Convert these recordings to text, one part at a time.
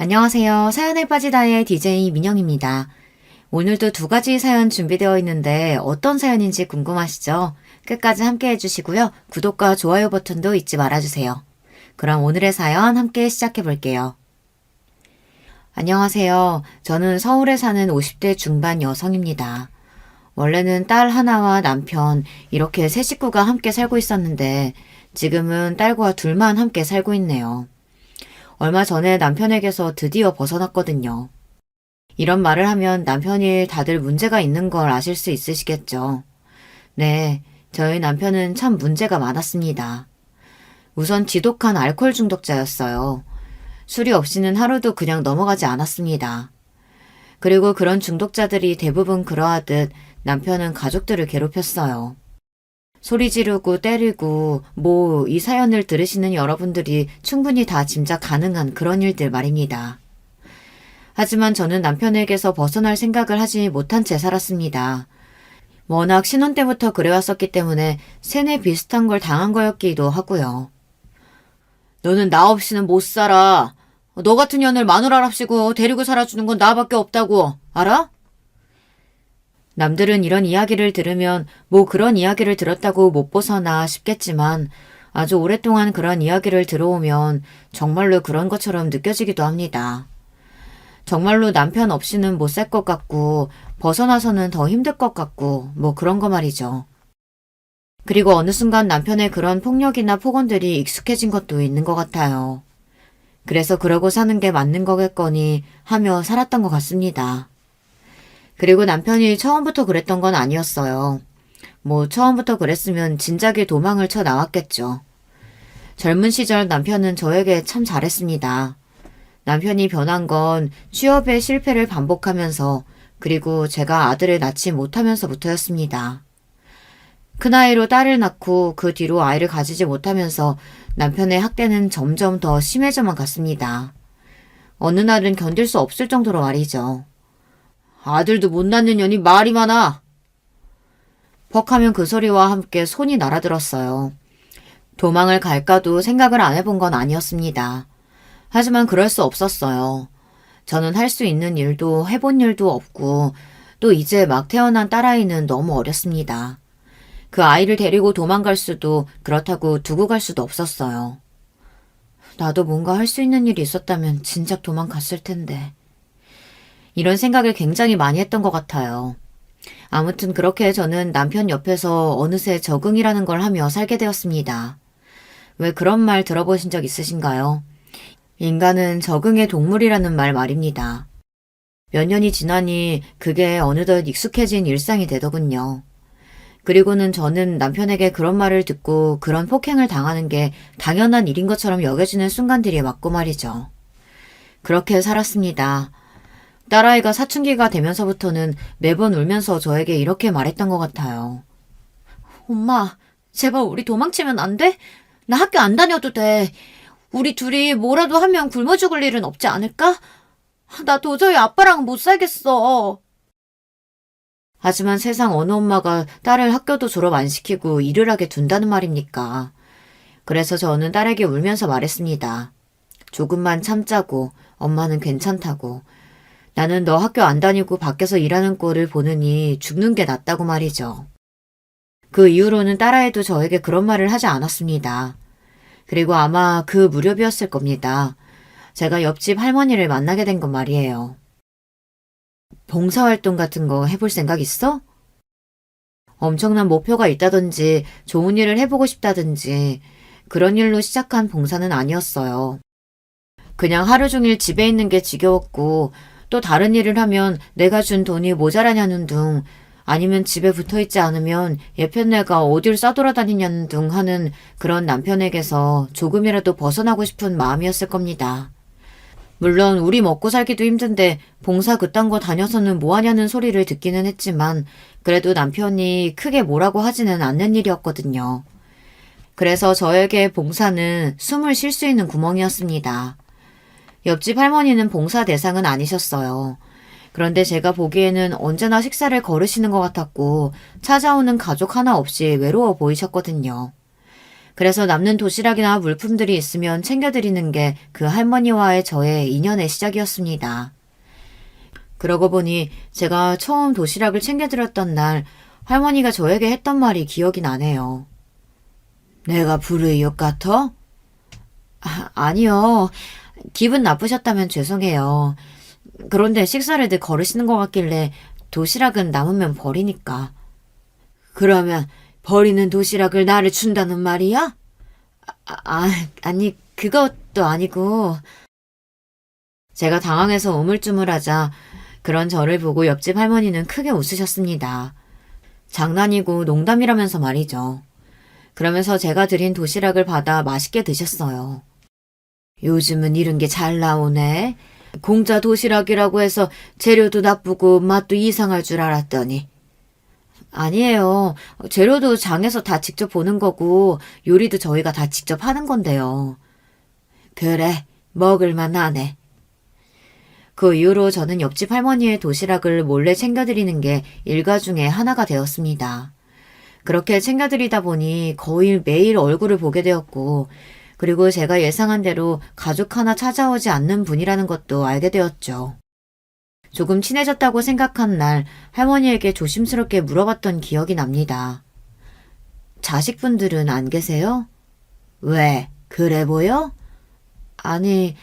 안녕하세요. 사연에 빠지다의 DJ 민영입니다. 오늘도 두 가지 사연 준비되어 있는데 어떤 사연인지 궁금하시죠? 끝까지 함께 해주시고요. 구독과 좋아요 버튼도 잊지 말아주세요. 그럼 오늘의 사연 함께 시작해 볼게요. 안녕하세요. 저는 서울에 사는 50대 중반 여성입니다. 원래는 딸 하나와 남편 이렇게 세 식구가 함께 살고 있었는데 지금은 딸과 둘만 함께 살고 있네요. 얼마 전에 남편에게서 드디어 벗어났거든요. 이런 말을 하면 남편이 다들 문제가 있는 걸 아실 수 있으시겠죠. 네, 저희 남편은 참 문제가 많았습니다. 우선 지독한 알코올 중독자였어요. 술이 없이는 하루도 그냥 넘어가지 않았습니다. 그리고 그런 중독자들이 대부분 그러하듯 남편은 가족들을 괴롭혔어요. 소리 지르고 때리고 이 사연을 들으시는 여러분들이 충분히 다 짐작 가능한 그런 일들 말입니다. 하지만 저는 남편에게서 벗어날 생각을 하지 못한 채 살았습니다. 워낙 신혼 때부터 그래왔었기 때문에 세뇌 비슷한 걸 당한 거였기도 하고요. 너는 나 없이는 못 살아. 너 같은 년을 마누라랍시고 데리고 살아주는 건 나밖에 없다고. 알아? 남들은 이런 이야기를 들으면 그런 이야기를 들었다고 못 벗어나 싶겠지만 아주 오랫동안 그런 이야기를 들어오면 정말로 그런 것처럼 느껴지기도 합니다. 정말로 남편 없이는 못 살 것 같고 벗어나서는 더 힘들 것 같고 그런 거 말이죠. 그리고 어느 순간 남편의 그런 폭력이나 폭언들이 익숙해진 것도 있는 것 같아요. 그래서 그러고 사는 게 맞는 거겠거니 하며 살았던 것 같습니다. 그리고 남편이 처음부터 그랬던 건 아니었어요. 처음부터 그랬으면 진작에 도망을 쳐 나왔겠죠. 젊은 시절 남편은 저에게 참 잘했습니다. 남편이 변한 건 취업의 실패를 반복하면서 그리고 제가 아들을 낳지 못하면서부터였습니다. 큰아이로 딸을 낳고 그 뒤로 아이를 가지지 못하면서 남편의 학대는 점점 더 심해져만 갔습니다. 어느 날은 견딜 수 없을 정도로 말이죠. 아들도 못 낳는 년이 말이 많아. 퍽하면 그 소리와 함께 손이 날아들었어요. 도망을 갈까도 생각을 안 해본 건 아니었습니다. 하지만 그럴 수 없었어요. 저는 할 수 있는 일도 해본 일도 없고 또 이제 막 태어난 딸아이는 너무 어렸습니다. 그 아이를 데리고 도망갈 수도 그렇다고 두고 갈 수도 없었어요. 나도 뭔가 할 수 있는 일이 있었다면 진작 도망갔을 텐데. 이런 생각을 굉장히 많이 했던 것 같아요. 아무튼 그렇게 저는 남편 옆에서 어느새 적응이라는 걸 하며 살게 되었습니다. 왜 그런 말 들어보신 적 있으신가요? 인간은 적응의 동물이라는 말 말입니다. 몇 년이 지나니 그게 어느덧 익숙해진 일상이 되더군요. 그리고는 저는 남편에게 그런 말을 듣고 그런 폭행을 당하는 게 당연한 일인 것처럼 여겨지는 순간들이 많고 말이죠. 그렇게 살았습니다. 딸아이가 사춘기가 되면서부터는 매번 울면서 저에게 이렇게 말했던 것 같아요. 엄마, 제발 우리 도망치면 안 돼? 나 학교 안 다녀도 돼. 우리 둘이 뭐라도 하면 굶어 죽을 일은 없지 않을까? 나 도저히 아빠랑은 못 살겠어. 하지만 세상 어느 엄마가 딸을 학교도 졸업 안 시키고 일을 하게 둔다는 말입니까? 그래서 저는 딸에게 울면서 말했습니다. 조금만 참자고, 엄마는 괜찮다고. 나는 너 학교 안 다니고 밖에서 일하는 꼴을 보느니 죽는 게 낫다고 말이죠. 그 이후로는 딸아이도 저에게 그런 말을 하지 않았습니다. 그리고 아마 그 무렵이었을 겁니다. 제가 옆집 할머니를 만나게 된 건 말이에요. 봉사활동 같은 거 해볼 생각 있어? 엄청난 목표가 있다든지 좋은 일을 해보고 싶다든지 그런 일로 시작한 봉사는 아니었어요. 그냥 하루 종일 집에 있는 게 지겨웠고 또 다른 일을 하면 내가 준 돈이 모자라냐는 둥 아니면 집에 붙어있지 않으면 예편내가 어딜 싸돌아다니냐는 둥 하는 그런 남편에게서 조금이라도 벗어나고 싶은 마음이었을 겁니다. 물론 우리 먹고 살기도 힘든데 봉사 그딴 거 다녀서는 뭐하냐는 소리를 듣기는 했지만 그래도 남편이 크게 뭐라고 하지는 않는 일이었거든요. 그래서 저에게 봉사는 숨을 쉴 수 있는 구멍이었습니다. 옆집 할머니는 봉사 대상은 아니셨어요. 그런데 제가 보기에는 언제나 식사를 거르시는 것 같았고 찾아오는 가족 하나 없이 외로워 보이셨거든요. 그래서 남는 도시락이나 물품들이 있으면 챙겨드리는 게 그 할머니와의 저의 인연의 시작이었습니다. 그러고 보니 제가 처음 도시락을 챙겨드렸던 날 할머니가 저에게 했던 말이 기억이 나네요. 내가 불의역 같아? 아니요. 기분 나쁘셨다면 죄송해요. 그런데 식사를 늘 거르시는 것 같길래 도시락은 남으면 버리니까. 그러면 버리는 도시락을 나를 준다는 말이야? 아니, 그것도 아니고. 제가 당황해서 우물쭈물하자 그런 저를 보고 옆집 할머니는 크게 웃으셨습니다. 장난이고 농담이라면서 말이죠. 그러면서 제가 드린 도시락을 받아 맛있게 드셨어요. 요즘은 이런 게 잘 나오네. 공짜 도시락이라고 해서 재료도 나쁘고 맛도 이상할 줄 알았더니. 아니에요. 재료도 장에서 다 직접 보는 거고 요리도 저희가 다 직접 하는 건데요. 그래, 먹을만 하네. 그 이후로 저는 옆집 할머니의 도시락을 몰래 챙겨드리는 게 일과 중에 하나가 되었습니다. 그렇게 챙겨드리다 보니 거의 매일 얼굴을 보게 되었고, 그리고 제가 예상한 대로 가족 하나 찾아오지 않는 분이라는 것도 알게 되었죠. 조금 친해졌다고 생각한 날 할머니에게 조심스럽게 물어봤던 기억이 납니다. 자식분들은 안 계세요? 왜? 그래 보여? 아니,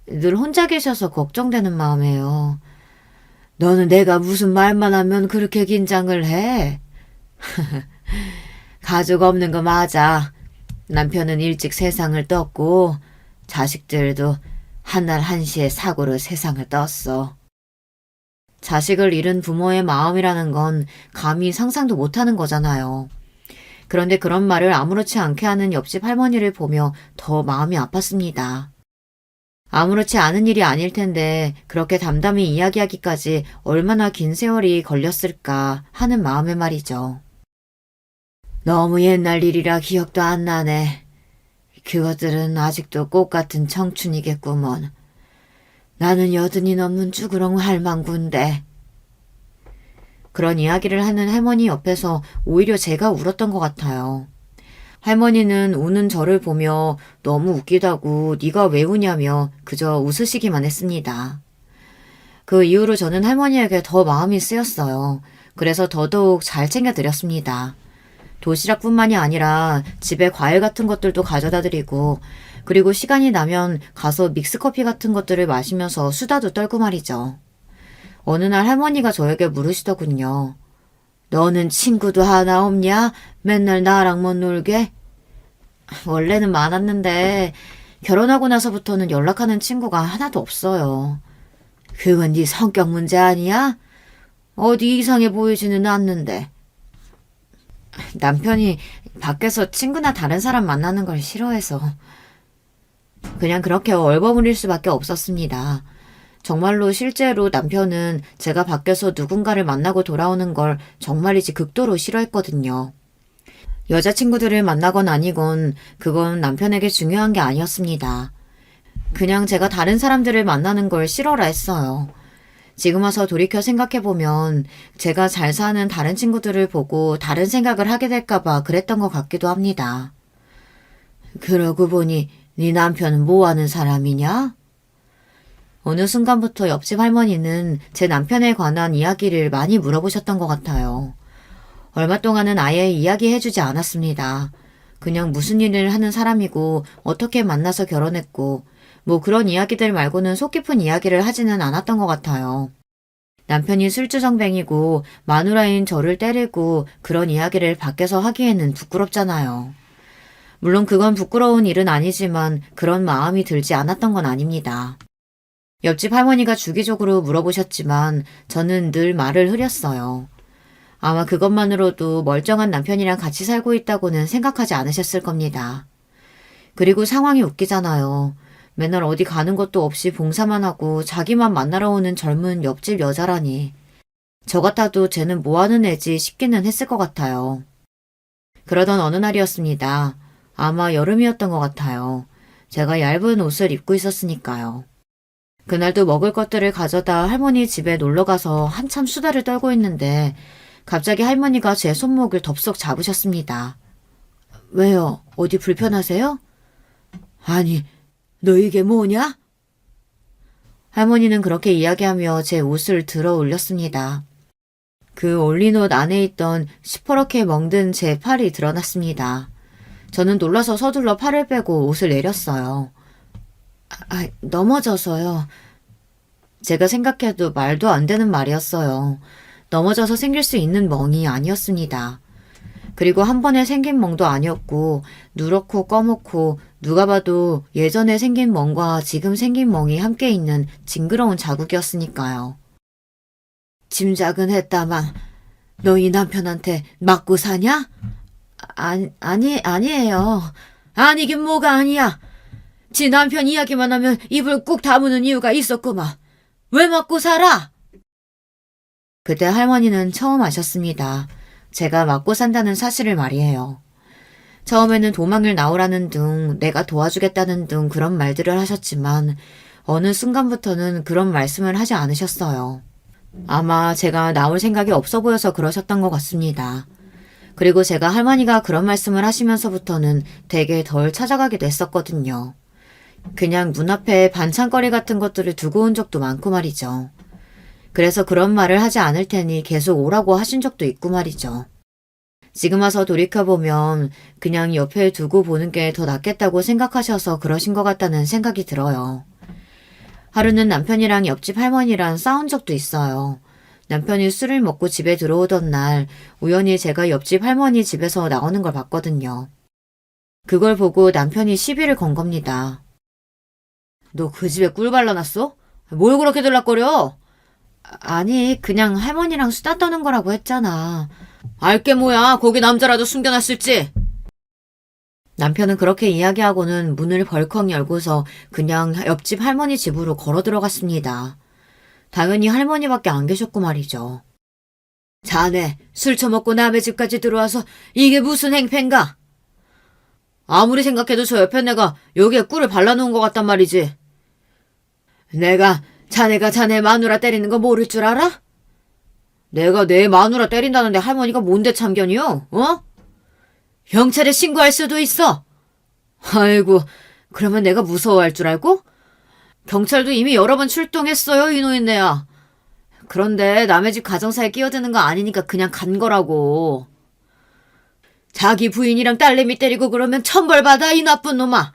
늘 혼자 계셔서 걱정되는 마음이에요. 너는 내가 무슨 말만 하면 그렇게 긴장을 해? 가족 없는 거 맞아. 남편은 일찍 세상을 떴고 자식들도 한날 한시에 사고로 세상을 떴어. 자식을 잃은 부모의 마음이라는 건 감히 상상도 못하는 거잖아요. 그런데 그런 말을 아무렇지 않게 하는 옆집 할머니를 보며 더 마음이 아팠습니다. 아무렇지 않은 일이 아닐 텐데 그렇게 담담히 이야기하기까지 얼마나 긴 세월이 걸렸을까 하는 마음에 말이죠. 너무 옛날 일이라 기억도 안 나네. 그것들은 아직도 꽃 같은 청춘이겠구먼. 나는 80이 넘는 쭈그렁 할망구인데. 그런 이야기를 하는 할머니 옆에서 오히려 제가 울었던 것 같아요. 할머니는 우는 저를 보며 너무 웃기다고 네가 왜 우냐며 그저 웃으시기만 했습니다. 그 이후로 저는 할머니에게 더 마음이 쓰였어요. 그래서 더더욱 잘 챙겨드렸습니다. 도시락뿐만이 아니라 집에 과일 같은 것들도 가져다 드리고, 그리고 시간이 나면 가서 믹스커피 같은 것들을 마시면서 수다도 떨고 말이죠. 어느 날 할머니가 저에게 물으시더군요. 너는 친구도 하나 없냐? 맨날 나랑 못 놀게? 원래는 많았는데 결혼하고 나서부터는 연락하는 친구가 하나도 없어요. 그건 네 성격 문제 아니야? 어디 이상해 보이지는 않는데. 남편이 밖에서 친구나 다른 사람 만나는 걸 싫어해서 그냥 그렇게 얼버무릴 수밖에 없었습니다. 정말로 실제로 남편은 제가 밖에서 누군가를 만나고 돌아오는 걸 정말이지 극도로 싫어했거든요. 여자친구들을 만나건 아니건 그건 남편에게 중요한 게 아니었습니다. 그냥 제가 다른 사람들을 만나는 걸 싫어라 했어요. 지금 와서 돌이켜 생각해보면 제가 잘 사는 다른 친구들을 보고 다른 생각을 하게 될까봐 그랬던 것 같기도 합니다. 그러고 보니 네 남편은 뭐 하는 사람이냐? 어느 순간부터 옆집 할머니는 제 남편에 관한 이야기를 많이 물어보셨던 것 같아요. 얼마 동안은 아예 이야기해주지 않았습니다. 그냥 무슨 일을 하는 사람이고 어떻게 만나서 결혼했고 뭐 그런 이야기들 말고는 속 깊은 이야기를 하지는 않았던 것 같아요. 남편이 술주정뱅이고 마누라인 저를 때리고 그런 이야기를 밖에서 하기에는 부끄럽잖아요. 물론 그건 부끄러운 일은 아니지만 그런 마음이 들지 않았던 건 아닙니다. 옆집 할머니가 주기적으로 물어보셨지만 저는 늘 말을 흐렸어요. 아마 그것만으로도 멀쩡한 남편이랑 같이 살고 있다고는 생각하지 않으셨을 겁니다. 그리고 상황이 웃기잖아요. 맨날 어디 가는 것도 없이 봉사만 하고 자기만 만나러 오는 젊은 옆집 여자라니. 저 같아도 쟤는 뭐하는 애지 싶기는 했을 것 같아요. 그러던 어느 날이었습니다. 아마 여름이었던 것 같아요. 제가 얇은 옷을 입고 있었으니까요. 그날도 먹을 것들을 가져다 할머니 집에 놀러가서 한참 수다를 떨고 있는데 갑자기 할머니가 제 손목을 덥석 잡으셨습니다. 왜요? 어디 불편하세요? 아니, 너 이게 뭐냐? 할머니는 그렇게 이야기하며 제 옷을 들어 올렸습니다. 그 올린 옷 안에 있던 시퍼렇게 멍든 제 팔이 드러났습니다. 저는 놀라서 서둘러 팔을 빼고 옷을 내렸어요. 넘어져서요. 제가 생각해도 말도 안 되는 말이었어요. 넘어져서 생길 수 있는 멍이 아니었습니다. 그리고 한 번에 생긴 멍도 아니었고 누렇고 검었고 누가 봐도 예전에 생긴 멍과 지금 생긴 멍이 함께 있는 징그러운 자국이었으니까요. 짐작은 했다만 너희 남편한테 맞고 사냐? 아니에요. 아니긴 뭐가 아니야. 지 남편 이야기만 하면 입을 꾹 다무는 이유가 있었구만. 왜 맞고 살아? 그때 할머니는 처음 아셨습니다. 제가 맞고 산다는 사실을 말이에요. 처음에는 도망을 나오라는 둥, 내가 도와주겠다는 둥 그런 말들을 하셨지만 어느 순간부터는 그런 말씀을 하지 않으셨어요. 아마 제가 나올 생각이 없어 보여서 그러셨던 것 같습니다. 그리고 제가 할머니가 그런 말씀을 하시면서부터는 되게 덜 찾아가기도 했었거든요. 그냥 문 앞에 반찬거리 같은 것들을 두고 온 적도 많고 말이죠. 그래서 그런 말을 하지 않을 테니 계속 오라고 하신 적도 있고 말이죠. 지금 와서 돌이켜보면 그냥 옆에 두고 보는 게 더 낫겠다고 생각하셔서 그러신 것 같다는 생각이 들어요. 하루는 남편이랑 옆집 할머니랑 싸운 적도 있어요. 남편이 술을 먹고 집에 들어오던 날 우연히 제가 옆집 할머니 집에서 나오는 걸 봤거든요. 그걸 보고 남편이 시비를 건 겁니다. 너 그 집에 꿀 발라놨어? 뭘 그렇게 들락거려? 아니, 그냥 할머니랑 수다 떠는 거라고 했잖아. 알게 뭐야, 거기 남자라도 숨겨놨을지. 남편은 그렇게 이야기하고는 문을 벌컥 열고서 그냥 옆집 할머니 집으로 걸어 들어갔습니다. 당연히 할머니밖에 안 계셨고 말이죠. 자네, 술 처먹고 남의 집까지 들어와서 이게 무슨 행패인가? 아무리 생각해도 저 옆에 내가 여기에 꿀을 발라놓은 것 같단 말이지. 내가 자네가 자네 마누라 때리는 거 모를 줄 알아? 내가 내 마누라 때린다는데 할머니가 뭔데 참견이요? 어? 경찰에 신고할 수도 있어. 아이고, 그러면 내가 무서워할 줄 알고? 경찰도 이미 여러 번 출동했어요, 이 노인네야. 그런데 남의 집 가정사에 끼어드는 거 아니니까 그냥 간 거라고. 자기 부인이랑 딸내미 때리고 그러면 천벌받아, 이 나쁜 놈아.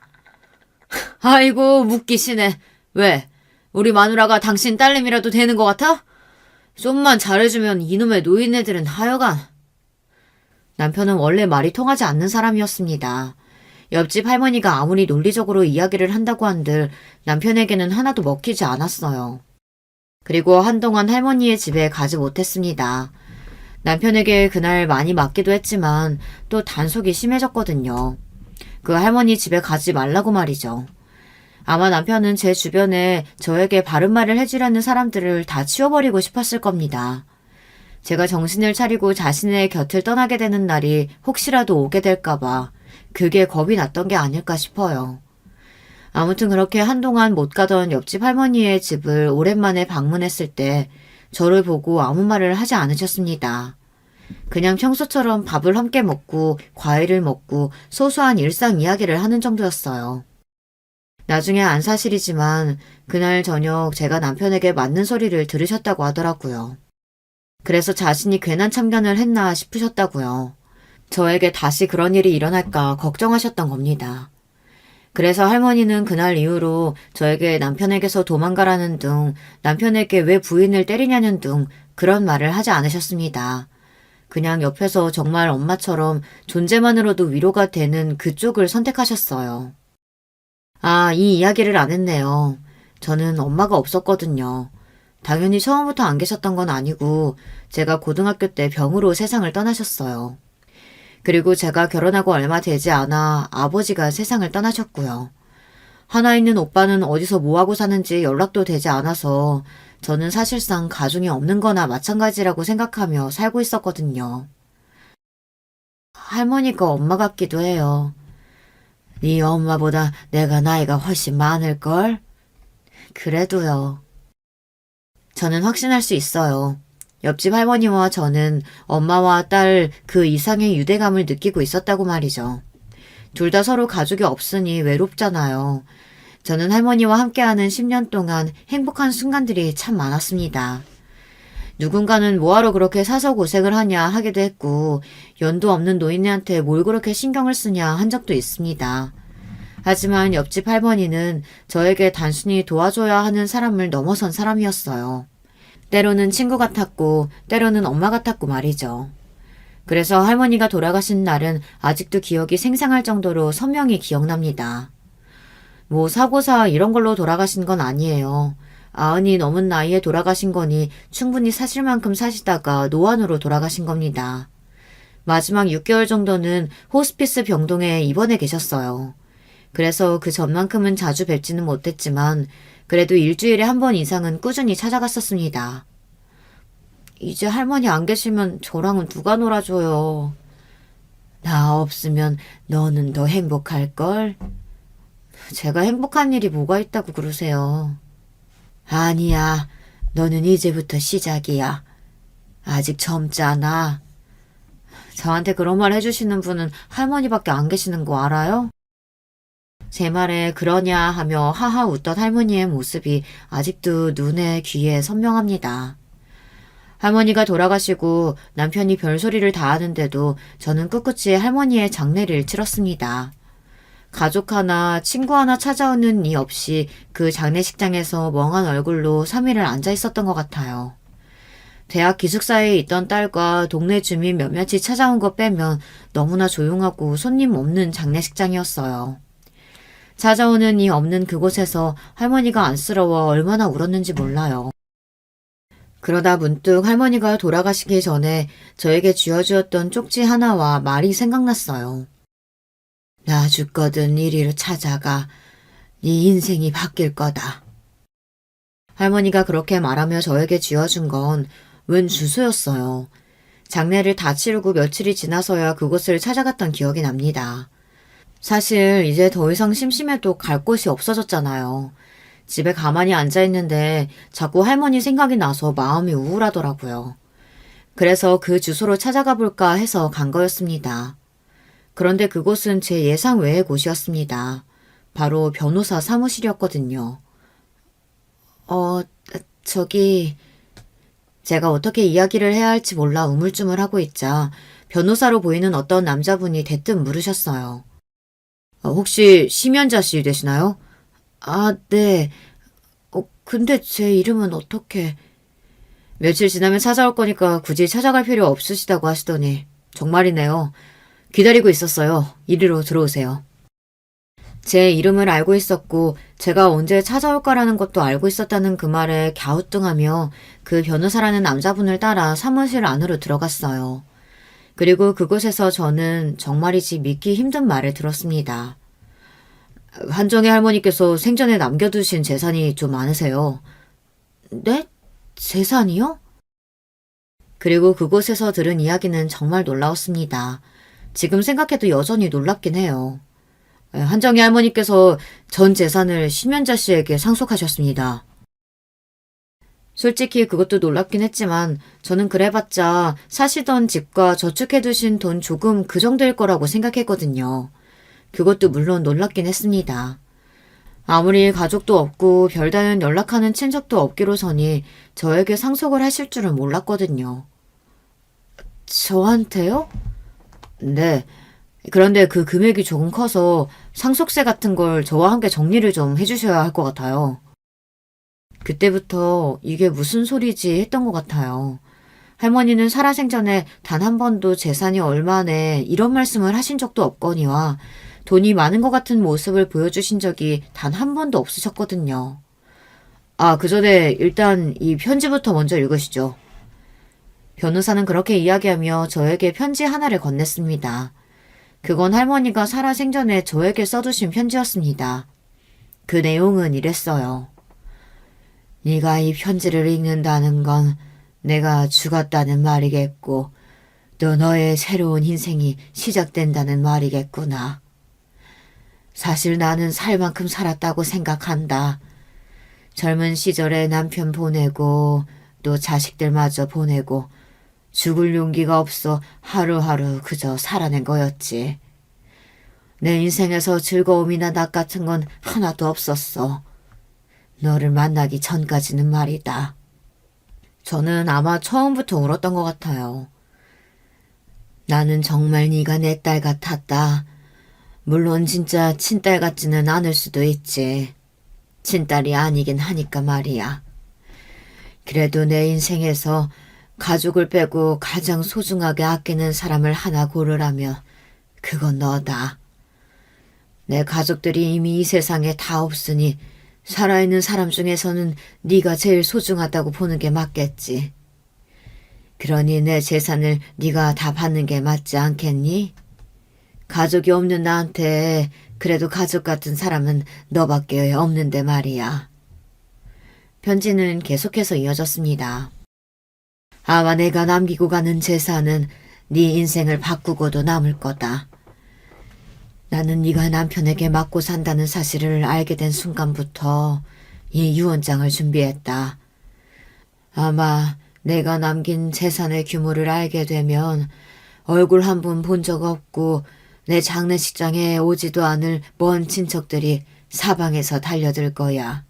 아이고, 웃기시네. 왜? 우리 마누라가 당신 딸내미라도 되는 것 같아? 좀만 잘해주면 이놈의 노인네들은 하여간. 남편은 원래 말이 통하지 않는 사람이었습니다. 옆집 할머니가 아무리 논리적으로 이야기를 한다고 한들 남편에게는 하나도 먹히지 않았어요. 그리고 한동안 할머니의 집에 가지 못했습니다. 남편에게 그날 많이 맞기도 했지만 또 단속이 심해졌거든요. 그 할머니 집에 가지 말라고 말이죠. 아마 남편은 제 주변에 저에게 바른 말을 해주려는 사람들을 다 치워버리고 싶었을 겁니다. 제가 정신을 차리고 자신의 곁을 떠나게 되는 날이 혹시라도 오게 될까봐 그게 겁이 났던 게 아닐까 싶어요. 아무튼 그렇게 한동안 못 가던 옆집 할머니의 집을 오랜만에 방문했을 때 저를 보고 아무 말을 하지 않으셨습니다. 그냥 평소처럼 밥을 함께 먹고 과일을 먹고 소소한 일상 이야기를 하는 정도였어요. 나중에 안 사실이지만 그날 저녁 제가 남편에게 맞는 소리를 들으셨다고 하더라고요. 그래서 자신이 괜한 참견을 했나 싶으셨다고요. 저에게 다시 그런 일이 일어날까 걱정하셨던 겁니다. 그래서 할머니는 그날 이후로 저에게 남편에게서 도망가라는 등 남편에게 왜 부인을 때리냐는 등 그런 말을 하지 않으셨습니다. 그냥 옆에서 정말 엄마처럼 존재만으로도 위로가 되는 그쪽을 선택하셨어요. 아, 이 이야기를 안 했네요. 저는 엄마가 없었거든요. 당연히 처음부터 안 계셨던 건 아니고 제가 고등학교 때 병으로 세상을 떠나셨어요. 그리고 제가 결혼하고 얼마 되지 않아 아버지가 세상을 떠나셨고요. 하나 있는 오빠는 어디서 뭐하고 사는지 연락도 되지 않아서 저는 사실상 가족이 없는 거나 마찬가지라고 생각하며 살고 있었거든요. 할머니가 엄마 같기도 해요. 네 엄마보다 내가 나이가 훨씬 많을걸? 그래도요. 저는 확신할 수 있어요. 옆집 할머니와 저는 엄마와 딸 그 이상의 유대감을 느끼고 있었다고 말이죠. 둘 다 서로 가족이 없으니 외롭잖아요. 저는 할머니와 함께하는 10년 동안 행복한 순간들이 참 많았습니다. 누군가는 뭐하러 그렇게 사서 고생을 하냐 하기도 했고, 연도 없는 노인네한테 뭘 그렇게 신경을 쓰냐 한 적도 있습니다. 하지만 옆집 할머니는 저에게 단순히 도와줘야 하는 사람을 넘어선 사람이었어요. 때로는 친구 같았고, 때로는 엄마 같았고 말이죠. 그래서 할머니가 돌아가신 날은 아직도 기억이 생생할 정도로 선명히 기억납니다. 뭐 사고사 이런 걸로 돌아가신 건 아니에요. 90이 넘은 나이에 돌아가신 거니 충분히 사실 만큼 사시다가 노안으로 돌아가신 겁니다. 마지막 6개월 정도는 호스피스 병동에 입원해 계셨어요. 그래서 그 전만큼은 자주 뵙지는 못했지만 그래도 일주일에 한 번 이상은 꾸준히 찾아갔었습니다. 이제 할머니 안 계시면 저랑은 누가 놀아줘요. 나 없으면 너는 더 행복할걸? 제가 행복한 일이 뭐가 있다고 그러세요. 아니야. 너는 이제부터 시작이야. 아직 젊잖아. 저한테 그런 말 해주시는 분은 할머니밖에 안 계시는 거 알아요? 제 말에 그러냐 하며 하하 웃던 할머니의 모습이 아직도 눈에 귀에 선명합니다. 할머니가 돌아가시고 남편이 별소리를 다 하는데도 저는 꿋꿋이 할머니의 장례를 치렀습니다. 가족 하나, 친구 하나 찾아오는 이 없이 그 장례식장에서 멍한 얼굴로 3일을 앉아 있었던 것 같아요. 대학 기숙사에 있던 딸과 동네 주민 몇몇이 찾아온 거 빼면 너무나 조용하고 손님 없는 장례식장이었어요. 찾아오는 이 없는 그곳에서 할머니가 안쓰러워 얼마나 울었는지 몰라요. 그러다 문득 할머니가 돌아가시기 전에 저에게 쥐어주었던 쪽지 하나와 말이 생각났어요. 나 죽거든 이리로 찾아가. 네 인생이 바뀔 거다. 할머니가 그렇게 말하며 저에게 쥐어준 건 웬 주소였어요. 장례를 다 치르고 며칠이 지나서야 그곳을 찾아갔던 기억이 납니다. 사실 이제 더 이상 심심해도 갈 곳이 없어졌잖아요. 집에 가만히 앉아있는데 자꾸 할머니 생각이 나서 마음이 우울하더라고요. 그래서 그 주소로 찾아가 볼까 해서 간 거였습니다. 그런데 그곳은 제 예상 외의 곳이었습니다. 바로 변호사 사무실이었거든요. 저기... 제가 어떻게 이야기를 해야 할지 몰라 우물쭈물하고 있자 변호사로 보이는 어떤 남자분이 대뜸 물으셨어요. 혹시 심연자 씨 되시나요? 아, 네. 근데 제 이름은 어떻게... 며칠 지나면 찾아올 거니까 굳이 찾아갈 필요 없으시다고 하시더니 정말이네요. 기다리고 있었어요. 이리로 들어오세요. 제 이름을 알고 있었고 제가 언제 찾아올까라는 것도 알고 있었다는 그 말에 갸우뚱하며 그 변호사라는 남자분을 따라 사무실 안으로 들어갔어요. 그리고 그곳에서 저는 정말이지 믿기 힘든 말을 들었습니다. 한정희 할머니께서 생전에 남겨두신 재산이 좀 많으세요. 네? 재산이요? 그리고 그곳에서 들은 이야기는 정말 놀라웠습니다. 지금 생각해도 여전히 놀랍긴 해요. 한정희 할머니께서 전 재산을 심연자 씨에게 상속하셨습니다. 솔직히 그것도 놀랍긴 했지만 저는 그래봤자 사시던 집과 저축해두신 돈 조금 그 정도일 거라고 생각했거든요. 그것도 물론 놀랍긴 했습니다. 아무리 가족도 없고 별다른 연락하는 친척도 없기로서니 저에게 상속을 하실 줄은 몰랐거든요. 저한테요? 네. 그런데 그 금액이 조금 커서 상속세 같은 걸 저와 함께 정리를 좀 해주셔야 할 것 같아요. 그때부터 이게 무슨 소리지 했던 것 같아요. 할머니는 살아생전에 단 한 번도 재산이 얼마네 이런 말씀을 하신 적도 없거니와 돈이 많은 것 같은 모습을 보여주신 적이 단 한 번도 없으셨거든요. 그 전에 일단 이 편지부터 먼저 읽으시죠. 변호사는 그렇게 이야기하며 저에게 편지 하나를 건넸습니다. 그건 할머니가 살아생전에 저에게 써두신 편지였습니다. 그 내용은 이랬어요. 네가 이 편지를 읽는다는 건 내가 죽었다는 말이겠고 또 너의 새로운 인생이 시작된다는 말이겠구나. 사실 나는 살 만큼 살았다고 생각한다. 젊은 시절에 남편 보내고 또 자식들마저 보내고 죽을 용기가 없어 하루하루 그저 살아낸 거였지. 내 인생에서 즐거움이나 낙 같은 건 하나도 없었어. 너를 만나기 전까지는 말이다. 저는 아마 처음부터 울었던 것 같아요. 나는 정말 네가 내 딸 같았다. 물론 진짜 친딸 같지는 않을 수도 있지. 친딸이 아니긴 하니까 말이야. 그래도 내 인생에서 가족을 빼고 가장 소중하게 아끼는 사람을 하나 고르라면 그건 너다. 내 가족들이 이미 이 세상에 다 없으니 살아있는 사람 중에서는 네가 제일 소중하다고 보는 게 맞겠지. 그러니 내 재산을 네가 다 받는 게 맞지 않겠니? 가족이 없는 나한테 그래도 가족 같은 사람은 너밖에 없는데 말이야. 편지는 계속해서 이어졌습니다. 아마 내가 남기고 가는 재산은 네 인생을 바꾸고도 남을 거다. 나는 네가 남편에게 맞고 산다는 사실을 알게 된 순간부터 이 유언장을 준비했다. 아마 내가 남긴 재산의 규모를 알게 되면 얼굴 한 번 본 적 없고 내 장례식장에 오지도 않을 먼 친척들이 사방에서 달려들 거야.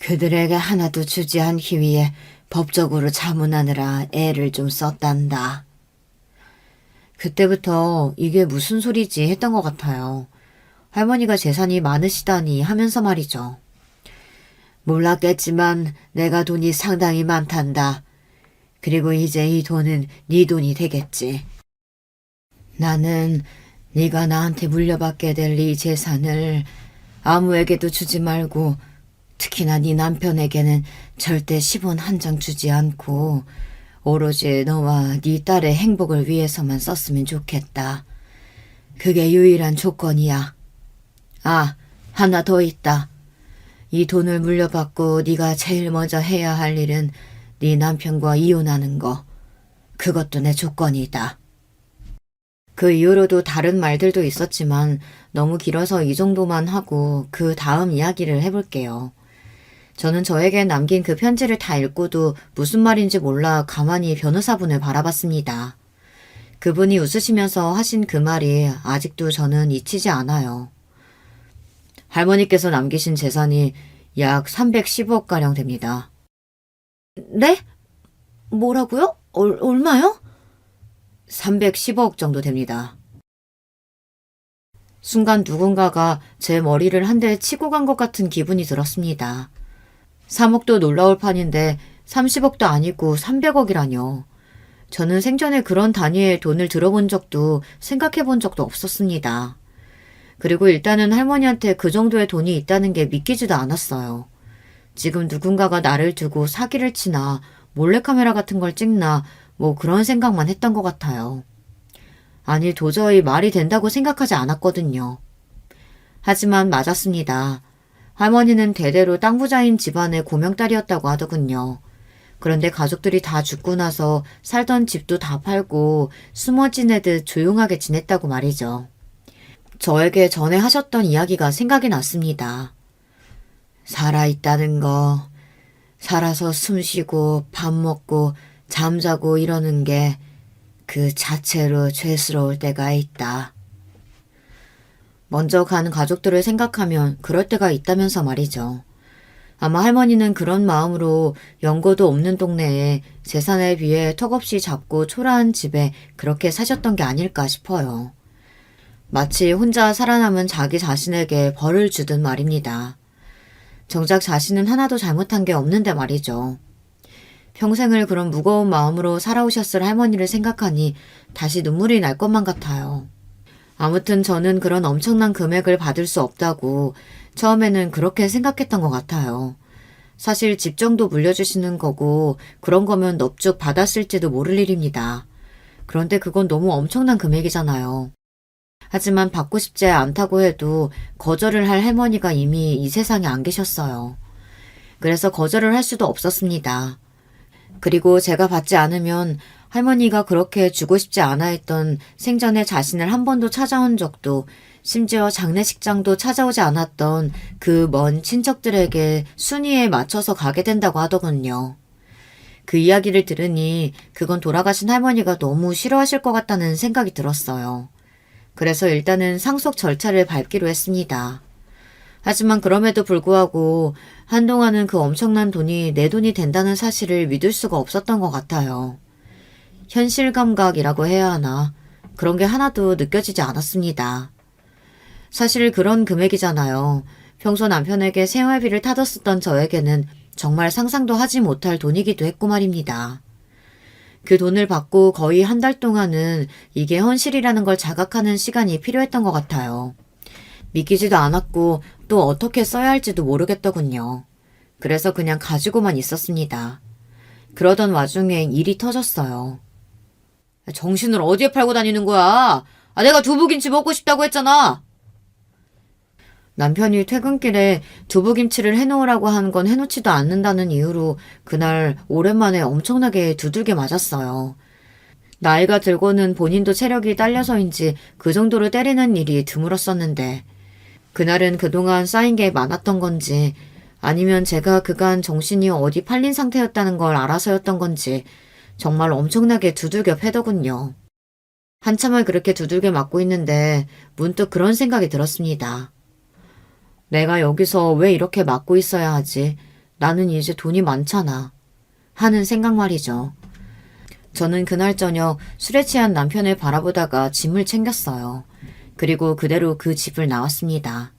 그들에게 하나도 주지 않기 위해 법적으로 자문하느라 애를 좀 썼단다. 그때부터 이게 무슨 소리지 했던 것 같아요. 할머니가 재산이 많으시다니 하면서 말이죠. 몰랐겠지만 내가 돈이 상당히 많단다. 그리고 이제 이 돈은 네 돈이 되겠지. 나는 네가 나한테 물려받게 될 이 재산을 아무에게도 주지 말고 특히나 네 남편에게는 절대 10원 한 장 주지 않고 오로지 너와 네 딸의 행복을 위해서만 썼으면 좋겠다. 그게 유일한 조건이야. 아, 하나 더 있다. 이 돈을 물려받고 네가 제일 먼저 해야 할 일은 네 남편과 이혼하는 거. 그것도 내 조건이다. 그 이후로도 다른 말들도 있었지만 너무 길어서 이 정도만 하고 그 다음 이야기를 해볼게요. 저는 저에게 남긴 그 편지를 다 읽고도 무슨 말인지 몰라 가만히 변호사분을 바라봤습니다. 그분이 웃으시면서 하신 그 말이 아직도 저는 잊히지 않아요. 할머니께서 남기신 재산이 약 310억가량 됩니다. 네? 뭐라고요? 얼마요? 310억 정도 됩니다. 순간 누군가가 제 머리를 한 대 치고 간 것 같은 기분이 들었습니다. 3억도 놀라울 판인데 30억도 아니고 300억이라뇨. 저는 생전에 그런 단위의 돈을 들어본 적도 생각해 본 적도 없었습니다. 그리고 일단은 할머니한테 그 정도의 돈이 있다는 게 믿기지도 않았어요. 지금 누군가가 나를 두고 사기를 치나 몰래카메라 같은 걸 찍나 뭐 그런 생각만 했던 것 같아요. 아니 도저히 말이 된다고 생각하지 않았거든요. 하지만 맞았습니다. 할머니는 대대로 땅 부자인 집안의 고명딸이었다고 하더군요. 그런데 가족들이 다 죽고 나서 살던 집도 다 팔고 숨어 지내듯 조용하게 지냈다고 말이죠. 저에게 전에 하셨던 이야기가 생각이 났습니다. 살아있다는 거, 살아서 숨 쉬고 밥 먹고 잠자고 이러는 게 그 자체로 죄스러울 때가 있다. 먼저 간 가족들을 생각하면 그럴 때가 있다면서 말이죠. 아마 할머니는 그런 마음으로 연고도 없는 동네에 재산에 비해 턱없이 작고 초라한 집에 그렇게 사셨던 게 아닐까 싶어요. 마치 혼자 살아남은 자기 자신에게 벌을 주듯 말입니다. 정작 자신은 하나도 잘못한 게 없는데 말이죠. 평생을 그런 무거운 마음으로 살아오셨을 할머니를 생각하니 다시 눈물이 날 것만 같아요. 아무튼 저는 그런 엄청난 금액을 받을 수 없다고 처음에는 그렇게 생각했던 것 같아요. 사실 집 정도 물려주시는 거고 그런 거면 넙죽 받았을지도 모를 일입니다. 그런데 그건 너무 엄청난 금액이잖아요. 하지만 받고 싶지 않다고 해도 거절을 할 할머니가 이미 이 세상에 안 계셨어요. 그래서 거절을 할 수도 없었습니다. 그리고 제가 받지 않으면 할머니가 그렇게 주고 싶지 않아 했던 생전에 자신을 한 번도 찾아온 적도 심지어 장례식장도 찾아오지 않았던 그 먼 친척들에게 순위에 맞춰서 가게 된다고 하더군요. 그 이야기를 들으니 그건 돌아가신 할머니가 너무 싫어하실 것 같다는 생각이 들었어요. 그래서 일단은 상속 절차를 밟기로 했습니다. 하지만 그럼에도 불구하고 한동안은 그 엄청난 돈이 내 돈이 된다는 사실을 믿을 수가 없었던 것 같아요. 현실 감각이라고 해야 하나? 그런 게 하나도 느껴지지 않았습니다. 사실 그런 금액이잖아요. 평소 남편에게 생활비를 타뒀었던 저에게는 정말 상상도 하지 못할 돈이기도 했고 말입니다. 그 돈을 받고 거의 한 달 동안은 이게 현실이라는 걸 자각하는 시간이 필요했던 것 같아요. 믿기지도 않았고 또 어떻게 써야 할지도 모르겠더군요. 그래서 그냥 가지고만 있었습니다. 그러던 와중에 일이 터졌어요. 정신을 어디에 팔고 다니는 거야? 내가 두부김치 먹고 싶다고 했잖아. 남편이 퇴근길에 두부김치를 해놓으라고 한 건 해놓지도 않는다는 이유로 그날 오랜만에 엄청나게 두들겨 맞았어요. 나이가 들고는 본인도 체력이 딸려서인지 그 정도로 때리는 일이 드물었었는데 그날은 그동안 쌓인 게 많았던 건지 아니면 제가 그간 정신이 어디 팔린 상태였다는 걸 알아서였던 건지 정말 엄청나게 두들겨 패더군요. 한참을 그렇게 두들겨 맞고 있는데 문득 그런 생각이 들었습니다. 내가 여기서 왜 이렇게 맞고 있어야 하지? 나는 이제 돈이 많잖아. 하는 생각 말이죠. 저는 그날 저녁 술에 취한 남편을 바라보다가 짐을 챙겼어요. 그리고 그대로 그 집을 나왔습니다.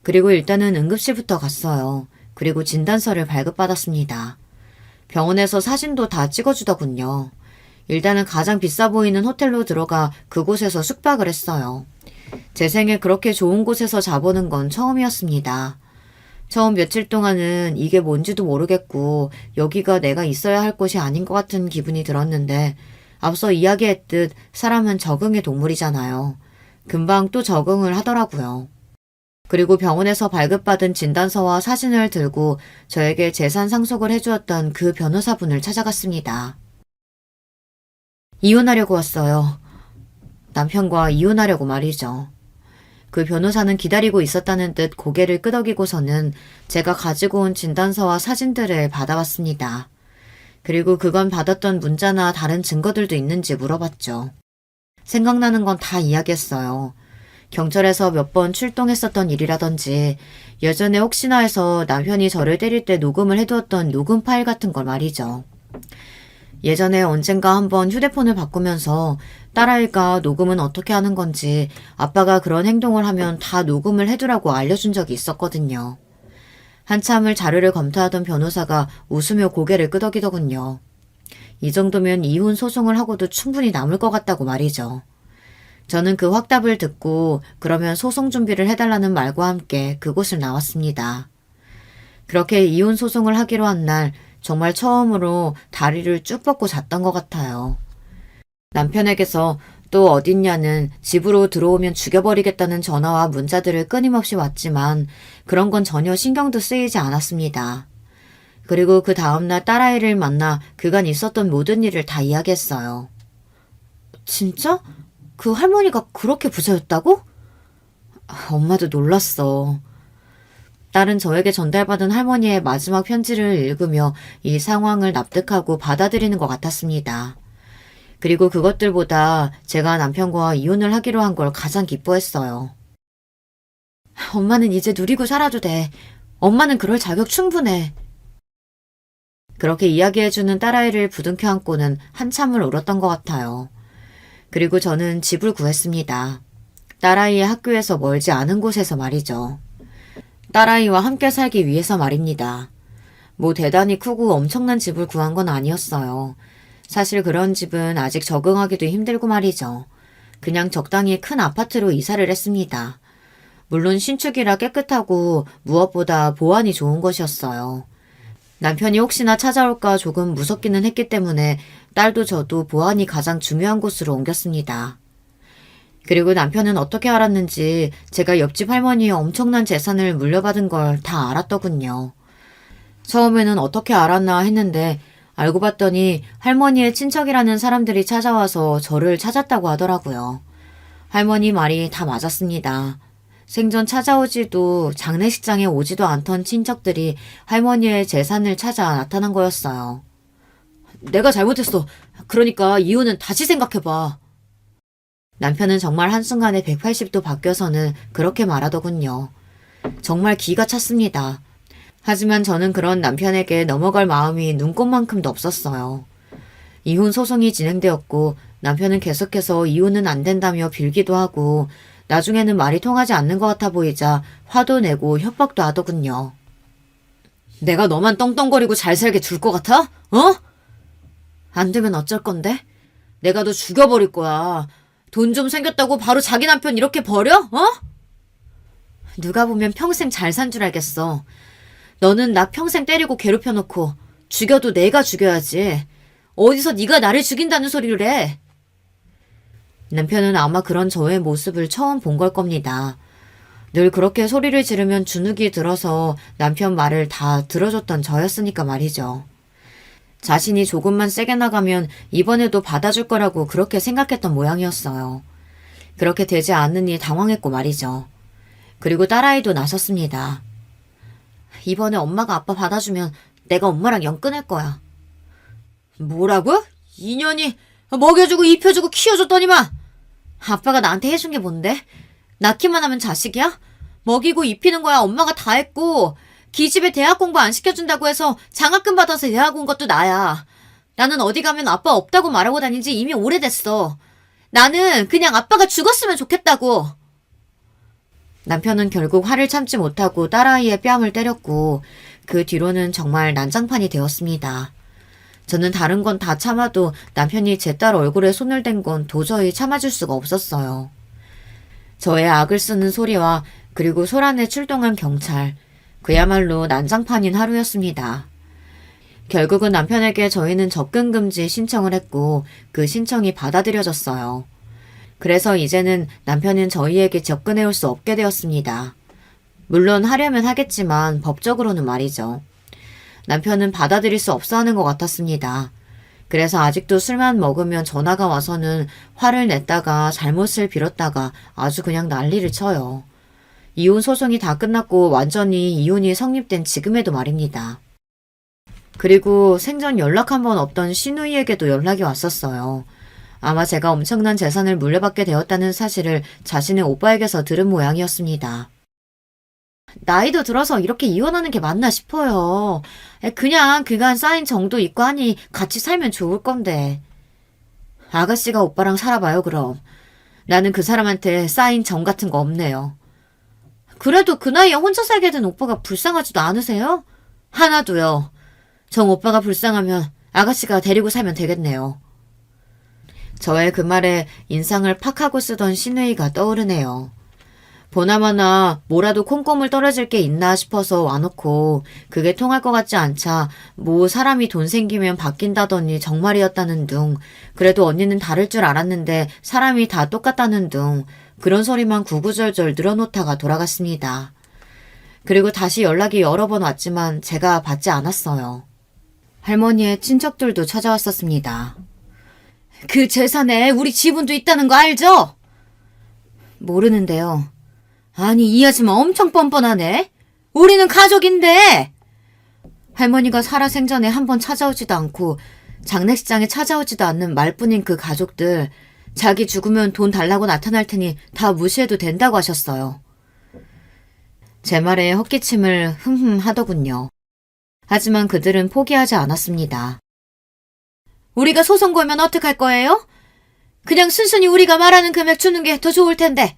그리고 일단은 응급실부터 갔어요. 그리고 진단서를 발급받았습니다. 병원에서 사진도 다 찍어주더군요. 일단은 가장 비싸 보이는 호텔로 들어가 그곳에서 숙박을 했어요. 제 생에 그렇게 좋은 곳에서 자보는 건 처음이었습니다. 처음 며칠 동안은 이게 뭔지도 모르겠고 여기가 내가 있어야 할 곳이 아닌 것 같은 기분이 들었는데 앞서 이야기했듯 사람은 적응의 동물이잖아요. 금방 또 적응을 하더라고요. 그리고 병원에서 발급받은 진단서와 사진을 들고 저에게 재산 상속을 해주었던 그 변호사분을 찾아갔습니다. 이혼하려고 왔어요. 남편과 이혼하려고 말이죠. 그 변호사는 기다리고 있었다는 듯 고개를 끄덕이고서는 제가 가지고 온 진단서와 사진들을 받아왔습니다. 그리고 그건 받았던 문자나 다른 증거들도 있는지 물어봤죠. 생각나는 건 다 이야기했어요. 경찰에서 몇 번 출동했었던 일이라든지 예전에 혹시나 해서 남편이 저를 때릴 때 녹음을 해두었던 녹음 파일 같은 걸 말이죠. 예전에 언젠가 한번 휴대폰을 바꾸면서 딸아이가 녹음은 어떻게 하는 건지 아빠가 그런 행동을 하면 다 녹음을 해두라고 알려준 적이 있었거든요. 한참을 자료를 검토하던 변호사가 웃으며 고개를 끄덕이더군요. 이 정도면 이혼 소송을 하고도 충분히 남을 것 같다고 말이죠. 저는 그 확답을 듣고 그러면 소송 준비를 해달라는 말과 함께 그곳을 나왔습니다. 그렇게 이혼 소송을 하기로 한 날 정말 처음으로 다리를 쭉 뻗고 잤던 것 같아요. 남편에게서 또 어딨냐는 집으로 들어오면 죽여버리겠다는 전화와 문자들을 끊임없이 왔지만 그런 건 전혀 신경도 쓰이지 않았습니다. 그리고 그 다음날 딸아이를 만나 그간 있었던 모든 일을 다 이야기했어요. 진짜? 그 할머니가 그렇게 부자였다고? 엄마도 놀랐어. 딸은 저에게 전달받은 할머니의 마지막 편지를 읽으며 이 상황을 납득하고 받아들이는 것 같았습니다. 그리고 그것들보다 제가 남편과 이혼을 하기로 한 걸 가장 기뻐했어요. 엄마는 이제 누리고 살아도 돼. 엄마는 그럴 자격 충분해. 그렇게 이야기해주는 딸아이를 부둥켜 안고는 한참을 울었던 것 같아요. 그리고 저는 집을 구했습니다. 딸아이의 학교에서 멀지 않은 곳에서 말이죠. 딸아이와 함께 살기 위해서 말입니다. 뭐 대단히 크고 엄청난 집을 구한 건 아니었어요. 사실 그런 집은 아직 적응하기도 힘들고 말이죠. 그냥 적당히 큰 아파트로 이사를 했습니다. 물론 신축이라 깨끗하고 무엇보다 보안이 좋은 것이었어요. 남편이 혹시나 찾아올까 조금 무섭기는 했기 때문에 딸도 저도 보안이 가장 중요한 곳으로 옮겼습니다. 그리고 남편은 어떻게 알았는지 제가 옆집 할머니의 엄청난 재산을 물려받은 걸 다 알았더군요. 처음에는 어떻게 알았나 했는데 알고 봤더니 할머니의 친척이라는 사람들이 찾아와서 저를 찾았다고 하더라고요. 할머니 말이 다 맞았습니다. 생전 찾아오지도 장례식장에 오지도 않던 친척들이 할머니의 재산을 찾아 나타난 거였어요. 내가 잘못했어. 그러니까 이혼은 다시 생각해봐. 남편은 정말 한순간에 180도 바뀌어서는 그렇게 말하더군요. 정말 기가 찼습니다. 하지만 저는 그런 남편에게 넘어갈 마음이 눈꼽만큼도 없었어요. 이혼 소송이 진행되었고 남편은 계속해서 이혼은 안 된다며 빌기도 하고 나중에는 말이 통하지 않는 것 같아 보이자 화도 내고 협박도 하더군요. 내가 너만 떵떵거리고 잘 살게 둘 것 같아? 어? 안 되면 어쩔 건데? 내가 너 죽여버릴 거야. 돈 좀 생겼다고 바로 자기 남편 이렇게 버려? 어? 누가 보면 평생 잘 산 줄 알겠어. 너는 나 평생 때리고 괴롭혀놓고 죽여도 내가 죽여야지. 어디서 네가 나를 죽인다는 소리를 해. 남편은 아마 그런 저의 모습을 처음 본 걸 겁니다. 늘 그렇게 소리를 지르면 주눅이 들어서 남편 말을 다 들어줬던 저였으니까 말이죠. 자신이 조금만 세게 나가면 이번에도 받아줄 거라고 그렇게 생각했던 모양이었어요. 그렇게 되지 않으니 당황했고 말이죠. 그리고 딸아이도 나섰습니다. 이번에 엄마가 아빠 받아주면 내가 엄마랑 연 끊을 거야. 뭐라고? 인연이 먹여주고 입혀주고 키워줬더니만. 아빠가 나한테 해준 게 뭔데? 낳기만 하면 자식이야? 먹이고 입히는 거야 엄마가 다 했고 기집애 대학 공부 안 시켜준다고 해서 장학금 받아서 대학 온 것도 나야. 나는 어디 가면 아빠 없다고 말하고 다닌 지 이미 오래됐어. 나는 그냥 아빠가 죽었으면 좋겠다고. 남편은 결국 화를 참지 못하고 딸아이의 뺨을 때렸고 그 뒤로는 정말 난장판이 되었습니다. 저는 다른 건 다 참아도 남편이 제 딸 얼굴에 손을 댄 건 도저히 참아줄 수가 없었어요. 저의 악을 쓰는 소리와 그리고 소란에 출동한 경찰, 그야말로 난장판인 하루였습니다. 결국은 남편에게 저희는 접근금지 신청을 했고 그 신청이 받아들여졌어요. 그래서 이제는 남편은 저희에게 접근해올 수 없게 되었습니다. 물론 하려면 하겠지만 법적으로는 말이죠. 남편은 받아들일 수 없어 하는 것 같았습니다. 그래서 아직도 술만 먹으면 전화가 와서는 화를 냈다가 잘못을 빌었다가 아주 그냥 난리를 쳐요. 이혼 소송이 다 끝났고 완전히 이혼이 성립된 지금에도 말입니다. 그리고 생전 연락 한 번 없던 시누이에게도 연락이 왔었어요. 아마 제가 엄청난 재산을 물려받게 되었다는 사실을 자신의 오빠에게서 들은 모양이었습니다. 나이도 들어서 이렇게 이혼하는 게 맞나 싶어요. 그냥 그간 쌓인 정도 있고 하니 같이 살면 좋을 건데. 아가씨가 오빠랑 살아봐요 그럼. 나는 그 사람한테 쌓인 정 같은 거 없네요. 그래도 그 나이에 혼자 살게 된 오빠가 불쌍하지도 않으세요? 하나도요. 정 오빠가 불쌍하면 아가씨가 데리고 살면 되겠네요. 저의 그 말에 인상을 팍 하고 쓰던 시누이가 떠오르네요. 보나마나 뭐라도 콩고물 떨어질 게 있나 싶어서 와놓고 그게 통할 것 같지 않자 뭐 사람이 돈 생기면 바뀐다더니 정말이었다는 둥, 그래도 언니는 다를 줄 알았는데 사람이 다 똑같다는 둥, 그런 소리만 구구절절 늘어놓다가 돌아갔습니다. 그리고 다시 연락이 여러 번 왔지만 제가 받지 않았어요. 할머니의 친척들도 찾아왔었습니다. 그 재산에 우리 지분도 있다는 거 알죠? 모르는데요. 아니 이 아줌마 엄청 뻔뻔하네. 우리는 가족인데. 할머니가 살아생전에 한번 찾아오지도 않고 장례식장에 찾아오지도 않는 말뿐인 그 가족들, 자기 죽으면 돈 달라고 나타날 테니 다 무시해도 된다고 하셨어요. 제 말에 헛기침을 흠흠 하더군요. 하지만 그들은 포기하지 않았습니다. 우리가 소송 걸면 어떡할 거예요? 그냥 순순히 우리가 말하는 금액 주는 게 더 좋을 텐데.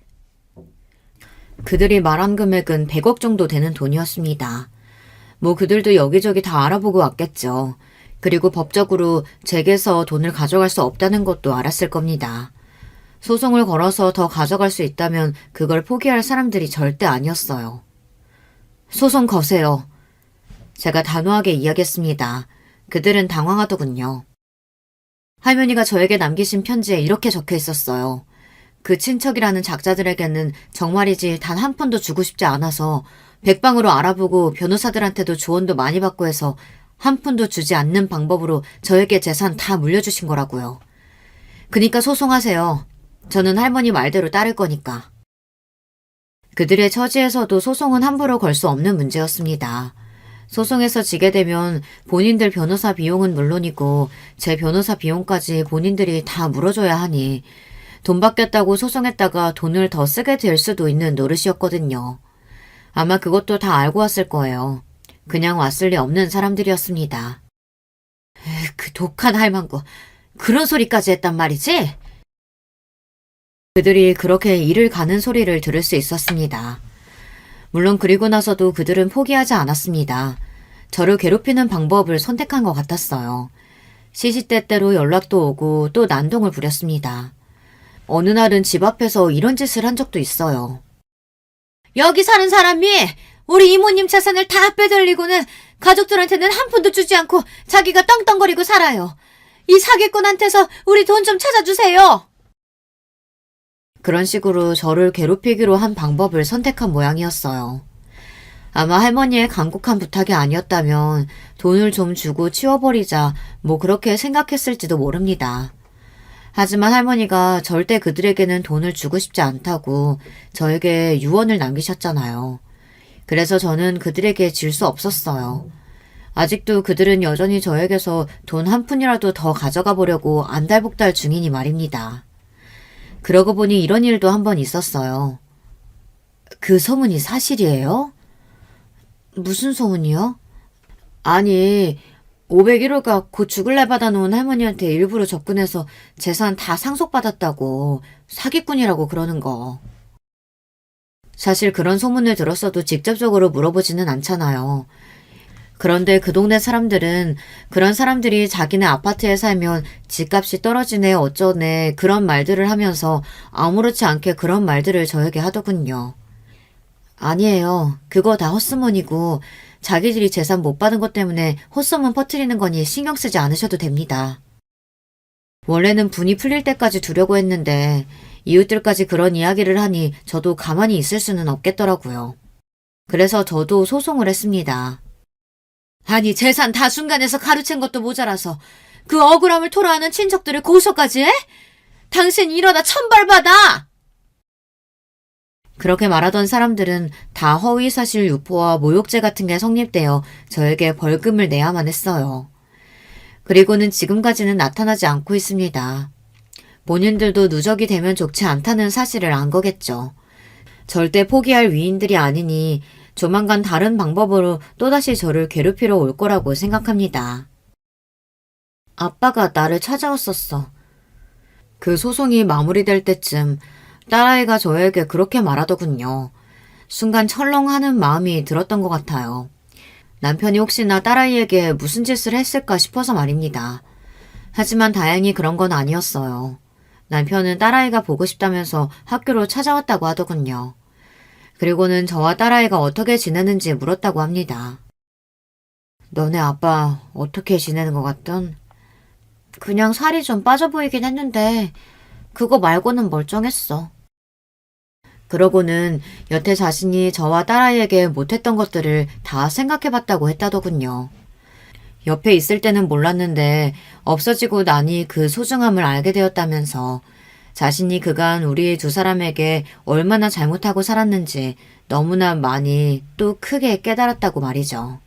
그들이 말한 금액은 100억 정도 되는 돈이었습니다. 뭐 그들도 여기저기 다 알아보고 왔겠죠. 그리고 법적으로 제게서 돈을 가져갈 수 없다는 것도 알았을 겁니다. 소송을 걸어서 더 가져갈 수 있다면 그걸 포기할 사람들이 절대 아니었어요. 소송 거세요. 제가 단호하게 이야기했습니다. 그들은 당황하더군요. 할머니가 저에게 남기신 편지에 이렇게 적혀 있었어요. 그 친척이라는 작자들에게는 정말이지 단 한 푼도 주고 싶지 않아서 백방으로 알아보고 변호사들한테도 조언도 많이 받고 해서 한 푼도 주지 않는 방법으로 저에게 재산 다 물려주신 거라고요. 그니까 소송하세요. 저는 할머니 말대로 따를 거니까. 그들의 처지에서도 소송은 함부로 걸 수 없는 문제였습니다. 소송에서 지게 되면 본인들 변호사 비용은 물론이고 제 변호사 비용까지 본인들이 다 물어줘야 하니 돈 받겠다고 소송했다가 돈을 더 쓰게 될 수도 있는 노릇이었거든요. 아마 그것도 다 알고 왔을 거예요. 그냥 왔을 리 없는 사람들이었습니다. 그 독한 할망구, 그런 소리까지 했단 말이지? 그들이 그렇게 이를 가는 소리를 들을 수 있었습니다. 물론 그리고 나서도 그들은 포기하지 않았습니다. 저를 괴롭히는 방법을 선택한 것 같았어요. 시시때때로 연락도 오고 또 난동을 부렸습니다. 어느 날은 집 앞에서 이런 짓을 한 적도 있어요. 여기 사는 사람이 우리 이모님 재산을 다 빼돌리고는 가족들한테는 한 푼도 주지 않고 자기가 떵떵거리고 살아요. 이 사기꾼한테서 우리 돈 좀 찾아주세요. 그런 식으로 저를 괴롭히기로 한 방법을 선택한 모양이었어요. 아마 할머니의 간곡한 부탁이 아니었다면 돈을 좀 주고 치워버리자 뭐 그렇게 생각했을지도 모릅니다. 하지만 할머니가 절대 그들에게는 돈을 주고 싶지 않다고 저에게 유언을 남기셨잖아요. 그래서 저는 그들에게 질 수 없었어요. 아직도 그들은 여전히 저에게서 돈 한 푼이라도 더 가져가 보려고 안달복달 중이니 말입니다. 그러고 보니 이런 일도 한 번 있었어요. 그 소문이 사실이에요? 무슨 소문이요? 아니, 501호가 곧 죽을 날 받아놓은 할머니한테 일부러 접근해서 재산 다 상속받았다고 사기꾼이라고 그러는 거. 사실 그런 소문을 들었어도 직접적으로 물어보지는 않잖아요. 그런데 그 동네 사람들은 그런 사람들이 자기네 아파트에 살면 집값이 떨어지네 어쩌네 그런 말들을 하면서 아무렇지 않게 그런 말들을 저에게 하더군요. 아니에요. 그거 다 헛소문이고 자기들이 재산 못 받은 것 때문에 헛소문 퍼뜨리는 거니 신경 쓰지 않으셔도 됩니다. 원래는 분이 풀릴 때까지 두려고 했는데 이웃들까지 그런 이야기를 하니 저도 가만히 있을 수는 없겠더라고요. 그래서 저도 소송을 했습니다. 아니 재산 다 순간에서 가로챈 것도 모자라서 그 억울함을 토로하는 친척들을 고소까지 해? 당신 이러다 천벌받아! 그렇게 말하던 사람들은 다 허위사실 유포와 모욕죄 같은 게 성립되어 저에게 벌금을 내야만 했어요. 그리고는 지금까지는 나타나지 않고 있습니다. 본인들도 누적이 되면 좋지 않다는 사실을 안 거겠죠. 절대 포기할 위인들이 아니니 조만간 다른 방법으로 또다시 저를 괴롭히러 올 거라고 생각합니다. 아빠가 나를 찾아왔었어. 그 소송이 마무리될 때쯤 딸아이가 저에게 그렇게 말하더군요. 순간 철렁하는 마음이 들었던 것 같아요. 남편이 혹시나 딸아이에게 무슨 짓을 했을까 싶어서 말입니다. 하지만 다행히 그런 건 아니었어요. 남편은 딸아이가 보고 싶다면서 학교로 찾아왔다고 하더군요. 그리고는 저와 딸아이가 어떻게 지내는지 물었다고 합니다. 너네 아빠 어떻게 지내는 것 같던? 그냥 살이 좀 빠져 보이긴 했는데 그거 말고는 멀쩡했어. 그러고는 여태 자신이 저와 딸아이에게 못했던 것들을 다 생각해봤다고 했다더군요. 옆에 있을 때는 몰랐는데 없어지고 나니 그 소중함을 알게 되었다면서 자신이 그간 우리 두 사람에게 얼마나 잘못하고 살았는지 너무나 많이 또 크게 깨달았다고 말이죠.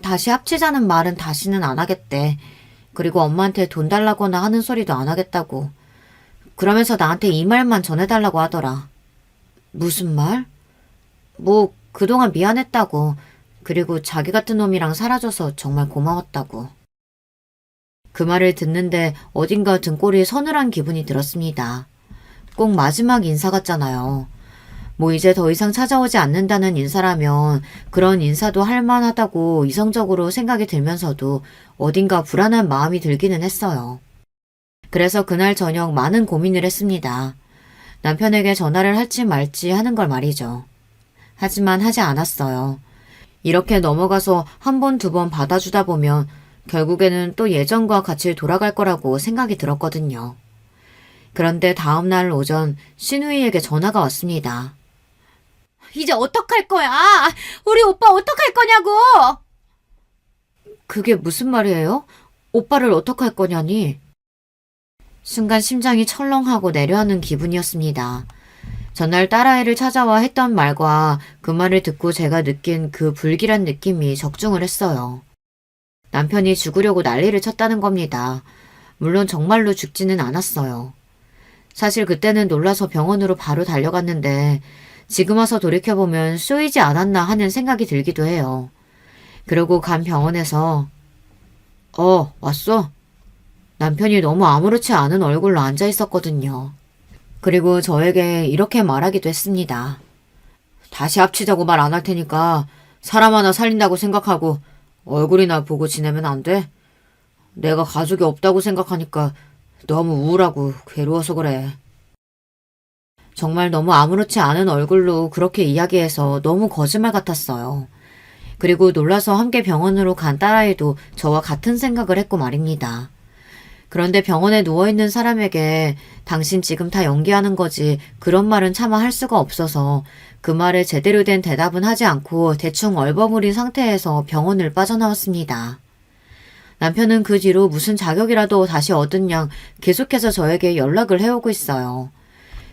다시 합치자는 말은 다시는 안 하겠대. 그리고 엄마한테 돈 달라거나 하는 소리도 안 하겠다고. 그러면서 나한테 이 말만 전해달라고 하더라. 무슨 말? 뭐 그동안 미안했다고. 그리고 자기 같은 놈이랑 사라져서 정말 고마웠다고. 그 말을 듣는데 어딘가 등골이 서늘한 기분이 들었습니다. 꼭 마지막 인사 같잖아요. 뭐 이제 더 이상 찾아오지 않는다는 인사라면 그런 인사도 할 만하다고 이성적으로 생각이 들면서도 어딘가 불안한 마음이 들기는 했어요. 그래서 그날 저녁 많은 고민을 했습니다. 남편에게 전화를 할지 말지 하는 걸 말이죠. 하지만 하지 않았어요. 이렇게 넘어가서 한 번, 두 번 받아주다 보면 결국에는 또 예전과 같이 돌아갈 거라고 생각이 들었거든요. 그런데 다음날 오전 신우이에게 전화가 왔습니다. 이제 어떡할 거야? 우리 오빠 어떡할 거냐고! 그게 무슨 말이에요? 오빠를 어떡할 거냐니? 순간 심장이 철렁하고 내려앉는 기분이었습니다. 전날 딸아이를 찾아와 했던 말과 그 말을 듣고 제가 느낀 그 불길한 느낌이 적중을 했어요. 남편이 죽으려고 난리를 쳤다는 겁니다. 물론 정말로 죽지는 않았어요. 사실 그때는 놀라서 병원으로 바로 달려갔는데 지금 와서 돌이켜보면 쏘이지 않았나 하는 생각이 들기도 해요. 그러고 간 병원에서 왔어? 남편이 너무 아무렇지 않은 얼굴로 앉아 있었거든요. 그리고 저에게 이렇게 말하기도 했습니다. 다시 합치자고 말 안 할 테니까 사람 하나 살린다고 생각하고 얼굴이나 보고 지내면 안 돼? 내가 가족이 없다고 생각하니까 너무 우울하고 괴로워서 그래. 정말 너무 아무렇지 않은 얼굴로 그렇게 이야기해서 너무 거짓말 같았어요. 그리고 놀라서 함께 병원으로 간 딸아이도 저와 같은 생각을 했고 말입니다. 그런데 병원에 누워있는 사람에게 당신 지금 다 연기하는 거지 그런 말은 차마 할 수가 없어서 그 말에 제대로 된 대답은 하지 않고 대충 얼버무린 상태에서 병원을 빠져나왔습니다. 남편은 그 뒤로 무슨 자격이라도 다시 얻은 양 계속해서 저에게 연락을 해오고 있어요.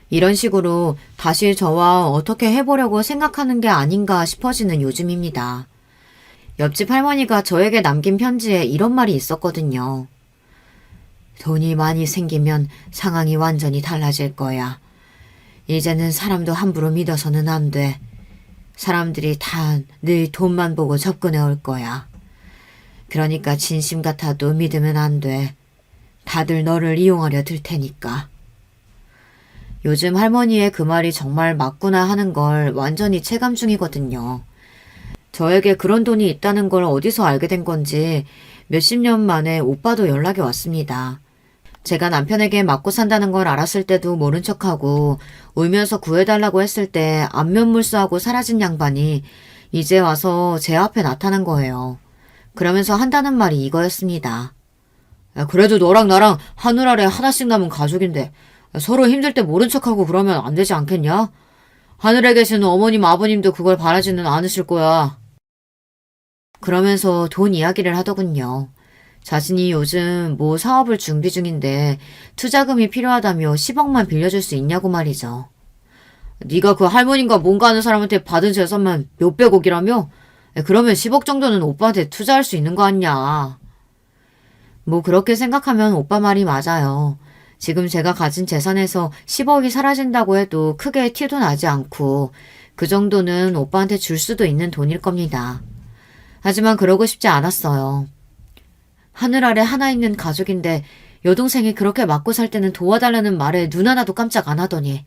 이런 식으로 다시 저와 어떻게 해보려고 생각하는 게 아닌가 싶어지는 요즘입니다. 옆집 할머니가 저에게 남긴 편지에 이런 말이 있었거든요. 돈이 많이 생기면 상황이 완전히 달라질 거야. 이제는 사람도 함부로 믿어서는 안 돼. 사람들이 다 네 돈만 보고 접근해 올 거야. 그러니까 진심 같아도 믿으면 안 돼. 다들 너를 이용하려 들 테니까. 요즘 할머니의 그 말이 정말 맞구나 하는 걸 완전히 체감 중이거든요. 저에게 그런 돈이 있다는 걸 어디서 알게 된 건지 몇십 년 만에 오빠도 연락이 왔습니다. 제가 남편에게 맞고 산다는 걸 알았을 때도 모른 척하고 울면서 구해달라고 했을 때 안면물수하고 사라진 양반이 이제 와서 제 앞에 나타난 거예요. 그러면서 한다는 말이 이거였습니다. 야, 그래도 너랑 나랑 하늘 아래 하나씩 남은 가족인데 서로 힘들 때 모른 척하고 그러면 안 되지 않겠냐? 하늘에 계시는 어머님 아버님도 그걸 바라지는 않으실 거야. 그러면서 돈 이야기를 하더군요. 자신이 요즘 뭐 사업을 준비 중인데 투자금이 필요하다며 10억만 빌려줄 수 있냐고 말이죠. 네가 그 할머니인가 뭔가 하는 사람한테 받은 재산만 몇백억이라며? 그러면 10억 정도는 오빠한테 투자할 수 있는 거 아니냐. 뭐 그렇게 생각하면 오빠 말이 맞아요. 지금 제가 가진 재산에서 10억이 사라진다고 해도 크게 티도 나지 않고 그 정도는 오빠한테 줄 수도 있는 돈일 겁니다. 하지만 그러고 싶지 않았어요. 하늘 아래 하나 있는 가족인데 여동생이 그렇게 맞고 살 때는 도와달라는 말에 눈 하나도 깜짝 안 하더니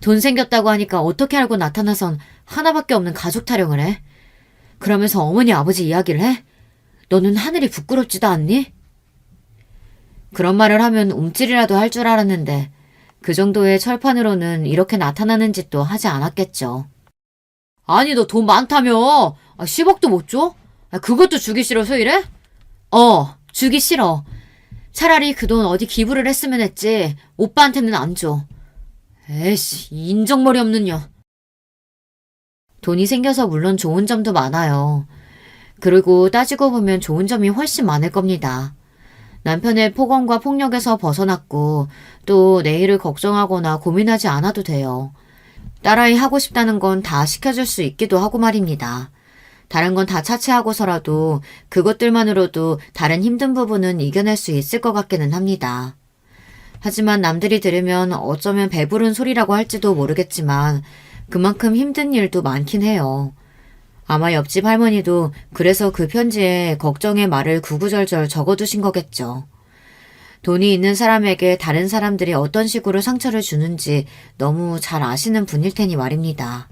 돈 생겼다고 하니까 어떻게 알고 나타나선 하나밖에 없는 가족 타령을 해? 그러면서 어머니 아버지 이야기를 해? 너는 하늘이 부끄럽지도 않니? 그런 말을 하면 움찔이라도 할 줄 알았는데 그 정도의 철판으로는 이렇게 나타나는 짓도 하지 않았겠죠. 아니 너 돈 많다며? 10억도 못 줘? 그것도 주기 싫어서 이래? 주기 싫어. 차라리 그 돈 어디 기부를 했으면 했지. 오빠한테는 안 줘. 에이씨, 인정머리 없는 년. 돈이 생겨서 물론 좋은 점도 많아요. 그리고 따지고 보면 좋은 점이 훨씬 많을 겁니다. 남편의 폭언과 폭력에서 벗어났고 또 내일을 걱정하거나 고민하지 않아도 돼요. 딸아이 하고 싶다는 건 다 시켜줄 수 있기도 하고 말입니다. 다른 건 다 차치하고서라도 그것들만으로도 다른 힘든 부분은 이겨낼 수 있을 것 같기는 합니다. 하지만 남들이 들으면 어쩌면 배부른 소리라고 할지도 모르겠지만 그만큼 힘든 일도 많긴 해요. 아마 옆집 할머니도 그래서 그 편지에 걱정의 말을 구구절절 적어두신 거겠죠. 돈이 있는 사람에게 다른 사람들이 어떤 식으로 상처를 주는지 너무 잘 아시는 분일 테니 말입니다.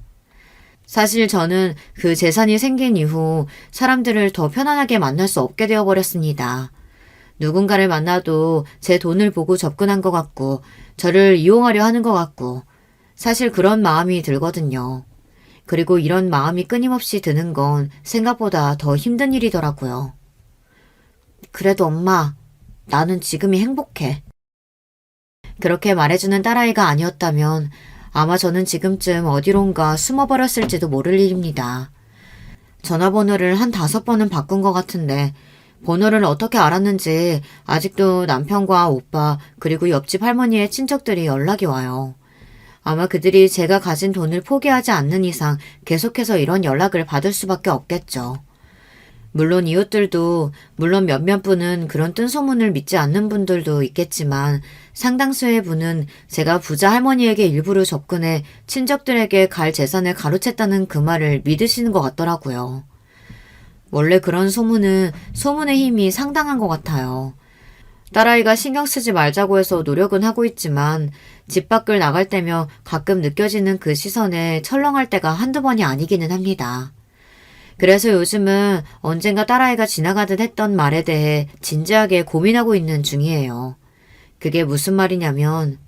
사실 저는 그 재산이 생긴 이후 사람들을 더 편안하게 만날 수 없게 되어버렸습니다. 누군가를 만나도 제 돈을 보고 접근한 것 같고 저를 이용하려 하는 것 같고 사실 그런 마음이 들거든요. 그리고 이런 마음이 끊임없이 드는 건 생각보다 더 힘든 일이더라고요. 그래도 엄마, 나는 지금이 행복해. 그렇게 말해주는 딸아이가 아니었다면 아마 저는 지금쯤 어디론가 숨어버렸을지도 모를 일입니다. 전화번호를 한 5번은 바꾼 것 같은데 번호를 어떻게 알았는지 아직도 남편과 오빠 그리고 옆집 할머니의 친척들이 연락이 와요. 아마 그들이 제가 가진 돈을 포기하지 않는 이상 계속해서 이런 연락을 받을 수밖에 없겠죠. 물론 이웃들도, 물론 몇몇 분은 그런 뜬소문을 믿지 않는 분들도 있겠지만 상당수의 분은 제가 부자 할머니에게 일부러 접근해 친척들에게 갈 재산을 가로챘다는 그 말을 믿으시는 것 같더라고요. 원래 그런 소문은 소문의 힘이 상당한 것 같아요. 딸아이가 신경 쓰지 말자고 해서 노력은 하고 있지만 집 밖을 나갈 때면 가끔 느껴지는 그 시선에 철렁할 때가 한두 번이 아니기는 합니다. 그래서 요즘은 언젠가 딸아이가 지나가듯 했던 말에 대해 진지하게 고민하고 있는 중이에요. 그게 무슨 말이냐면,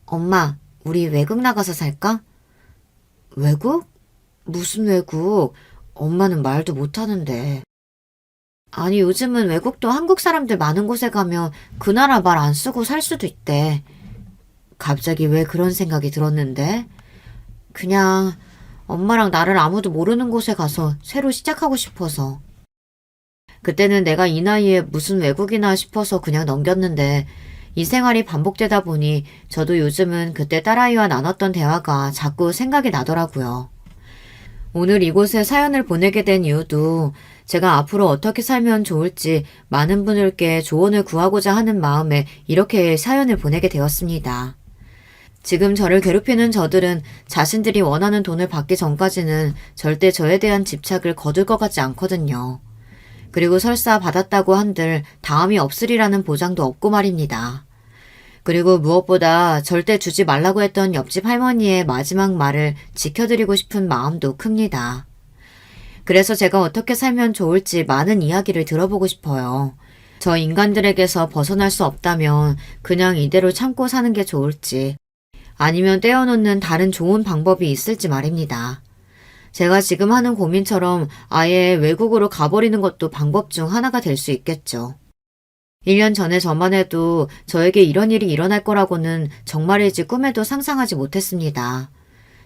엄마, 우리 외국 나가서 살까? 외국? 무슨 외국? 엄마는 말도 못하는데. 아니, 요즘은 외국도 한국 사람들 많은 곳에 가면 그 나라 말 안 쓰고 살 수도 있대. 갑자기 왜 그런 생각이 들었는데? 그냥 엄마랑 나를 아무도 모르는 곳에 가서 새로 시작하고 싶어서. 그때는 내가 이 나이에 무슨 외국이나 싶어서 그냥 넘겼는데 이 생활이 반복되다 보니 저도 요즘은 그때 딸아이와 나눴던 대화가 자꾸 생각이 나더라고요. 오늘 이곳에 사연을 보내게 된 이유도 제가 앞으로 어떻게 살면 좋을지 많은 분들께 조언을 구하고자 하는 마음에 이렇게 사연을 보내게 되었습니다. 지금 저를 괴롭히는 저들은 자신들이 원하는 돈을 받기 전까지는 절대 저에 대한 집착을 거둘 것 같지 않거든요. 그리고 설사 받았다고 한들 다음이 없으리라는 보장도 없고 말입니다. 그리고 무엇보다 절대 주지 말라고 했던 옆집 할머니의 마지막 말을 지켜드리고 싶은 마음도 큽니다. 그래서 제가 어떻게 살면 좋을지 많은 이야기를 들어보고 싶어요. 저 인간들에게서 벗어날 수 없다면 그냥 이대로 참고 사는 게 좋을지, 아니면 떼어놓는 다른 좋은 방법이 있을지 말입니다. 제가 지금 하는 고민처럼 아예 외국으로 가버리는 것도 방법 중 하나가 될 수 있겠죠. 1년 전에 저만 해도 저에게 이런 일이 일어날 거라고는 정말이지 꿈에도 상상하지 못했습니다.